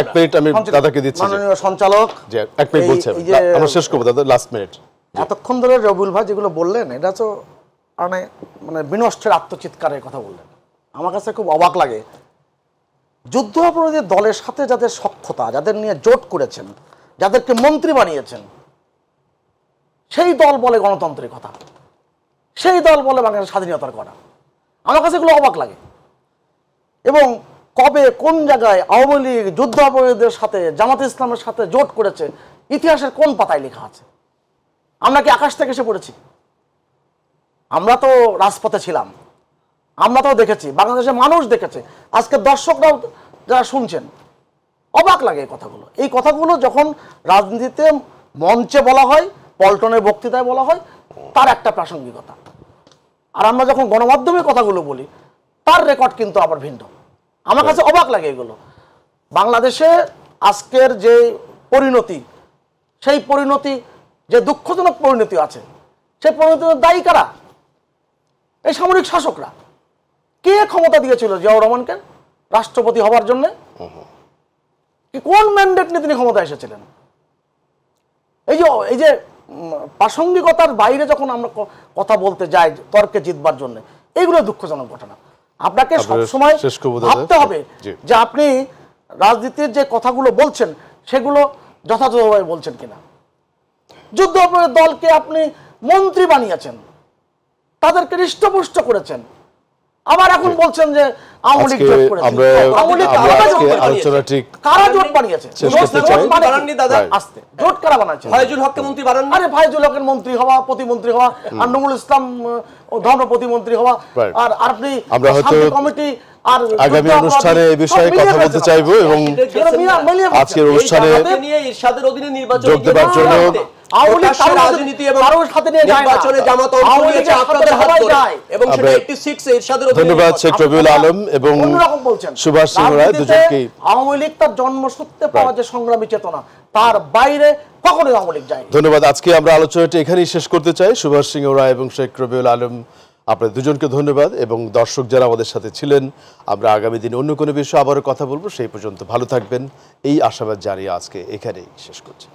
এক মিনিট আমি দাদাকে দিচ্ছি, মাননীয় সঞ্চালক, যে এক মিনিট বলছেন, আমরা শেষ করব দাদা, লাস্ট মিনিট। এতক্ষণ ধরে রবিউল ভাই যেগুলো বললেন, এটা তো মানে বিনষ্টের আত্মচিৎকারের কথা বললেন। আমার কাছে খুব অবাক লাগে, যুদ্ধাপরাধী দলের সাথে যাদের সখ্যতা, যাদের নিয়ে জোট করেছেন, যাদেরকে মন্ত্রী বানিয়েছেন, সেই দল বলে গণতন্ত্রের কথা, সেই দল বলে বাংলাদেশের স্বাধীনতার কথা। আমার কাছে এগুলো অবাক লাগে। এবং কবে কোন জায়গায় আওয়ামী লীগ যুদ্ধাপরাধীদের সাথে, জামাত ইসলামের সাথে জোট করেছে, ইতিহাসের কোন পাতায় লেখা আছে? আমরা কি আকাশ থেকে এসে পড়েছি? আমরা তো রাজপথে ছিলাম, আমরা তো দেখেছি, বাংলাদেশের মানুষ দেখেছে, আজকে দর্শকরাও যারা শুনছেন, অবাক লাগে এই কথাগুলো। এই কথাগুলো যখন রাজনীতিতে মঞ্চে বলা হয়, পল্টনের বক্তৃতায় বলা হয়, তার একটা প্রাসঙ্গিকতা, আর আমরা যখন গণমাধ্যমে কথাগুলো বলি তার রেকর্ড কিন্তু আবার ভিন্ন। আমার কাছে অবাক লাগে এগুলো। বাংলাদেশে আজকের যে পরিণতি, সেই পরিণতি, যে দুঃখজনক পরিণতি আছে, সেই পরিণতির দায়ী কারা? এই সামরিক শাসকরা। কে ক্ষমতা দিয়েছিল জিয়াউর রহমানকে রাষ্ট্রপতি হবার জন্য? কোন ম্যান্ডেট নিয়ে তিনি ক্ষমতা এসেছিলেন? এই যে প্রাসঙ্গিকতার বাইরে যখন আমরা কথা বলতে যাই তর্কে জিতবার জন্য, এইগুলো দুঃখজনক ঘটনা। আপনাকে সবসময় ভাবতে হবে যে আপনি রাজনীতির যে কথাগুলো বলছেন সেগুলো যথাযথভাবে বলছেন কিনা। যুদ্ধাপরাধী দলকে আপনি মন্ত্রী বানিয়েছেন, তাদেরকে হৃষ্টপুষ্ট করেছেন, আবার এখন বলছেন যে আওয়ামী লীগ জোট করেছে। আলোচনাটি কারা জোট বানিয়েছে? আস্তে জোট কারা বানাচ্ছে? ফায়জুল হককে মন্ত্রী বানান। আরে ফায়জুল হকের মন্ত্রী হওয়া, প্রতিমন্ত্রী হওয়া, আর নূরুল ইসলাম ধর্ম প্রতিমন্ত্রী হওয়া, আর আপনি কমিটি, আর আগামী অনুষ্ঠানে এই বিষয়ে কথা বলতে চাইবো এবং আজকের অনুষ্ঠানে ইরশাদের অধীনে নির্বাচন যোগ দেওয়ার জন্য ধন্যবাদ শেখ রবিউল আলম এবং সুভাষ সিং রায় দুজনকেই। আওয়ামী লীগ তার জন্মসূত্রে পাওয়া যে সংগ্রামী চেতনা, তার বাইরে কখনোই আওয়ামী লীগ যায়। ধন্যবাদ। আজকে আমরা আলোচনাটি এখানেই শেষ করতে চাই। সুভাষ সিং রায় এবং শেখ রবিউল আলম, আপনাদের দুজনকে ধন্যবাদ এবং দর্শক যারা আমাদের সাথে ছিলেন। আমরা আগামী দিনে অন্য কোনো বিষয়ে আবারও কথা বলবো। সেই পর্যন্ত ভালো থাকবেন এই আশাবাদ জানিয়ে আজকে এখানেই শেষ করছি।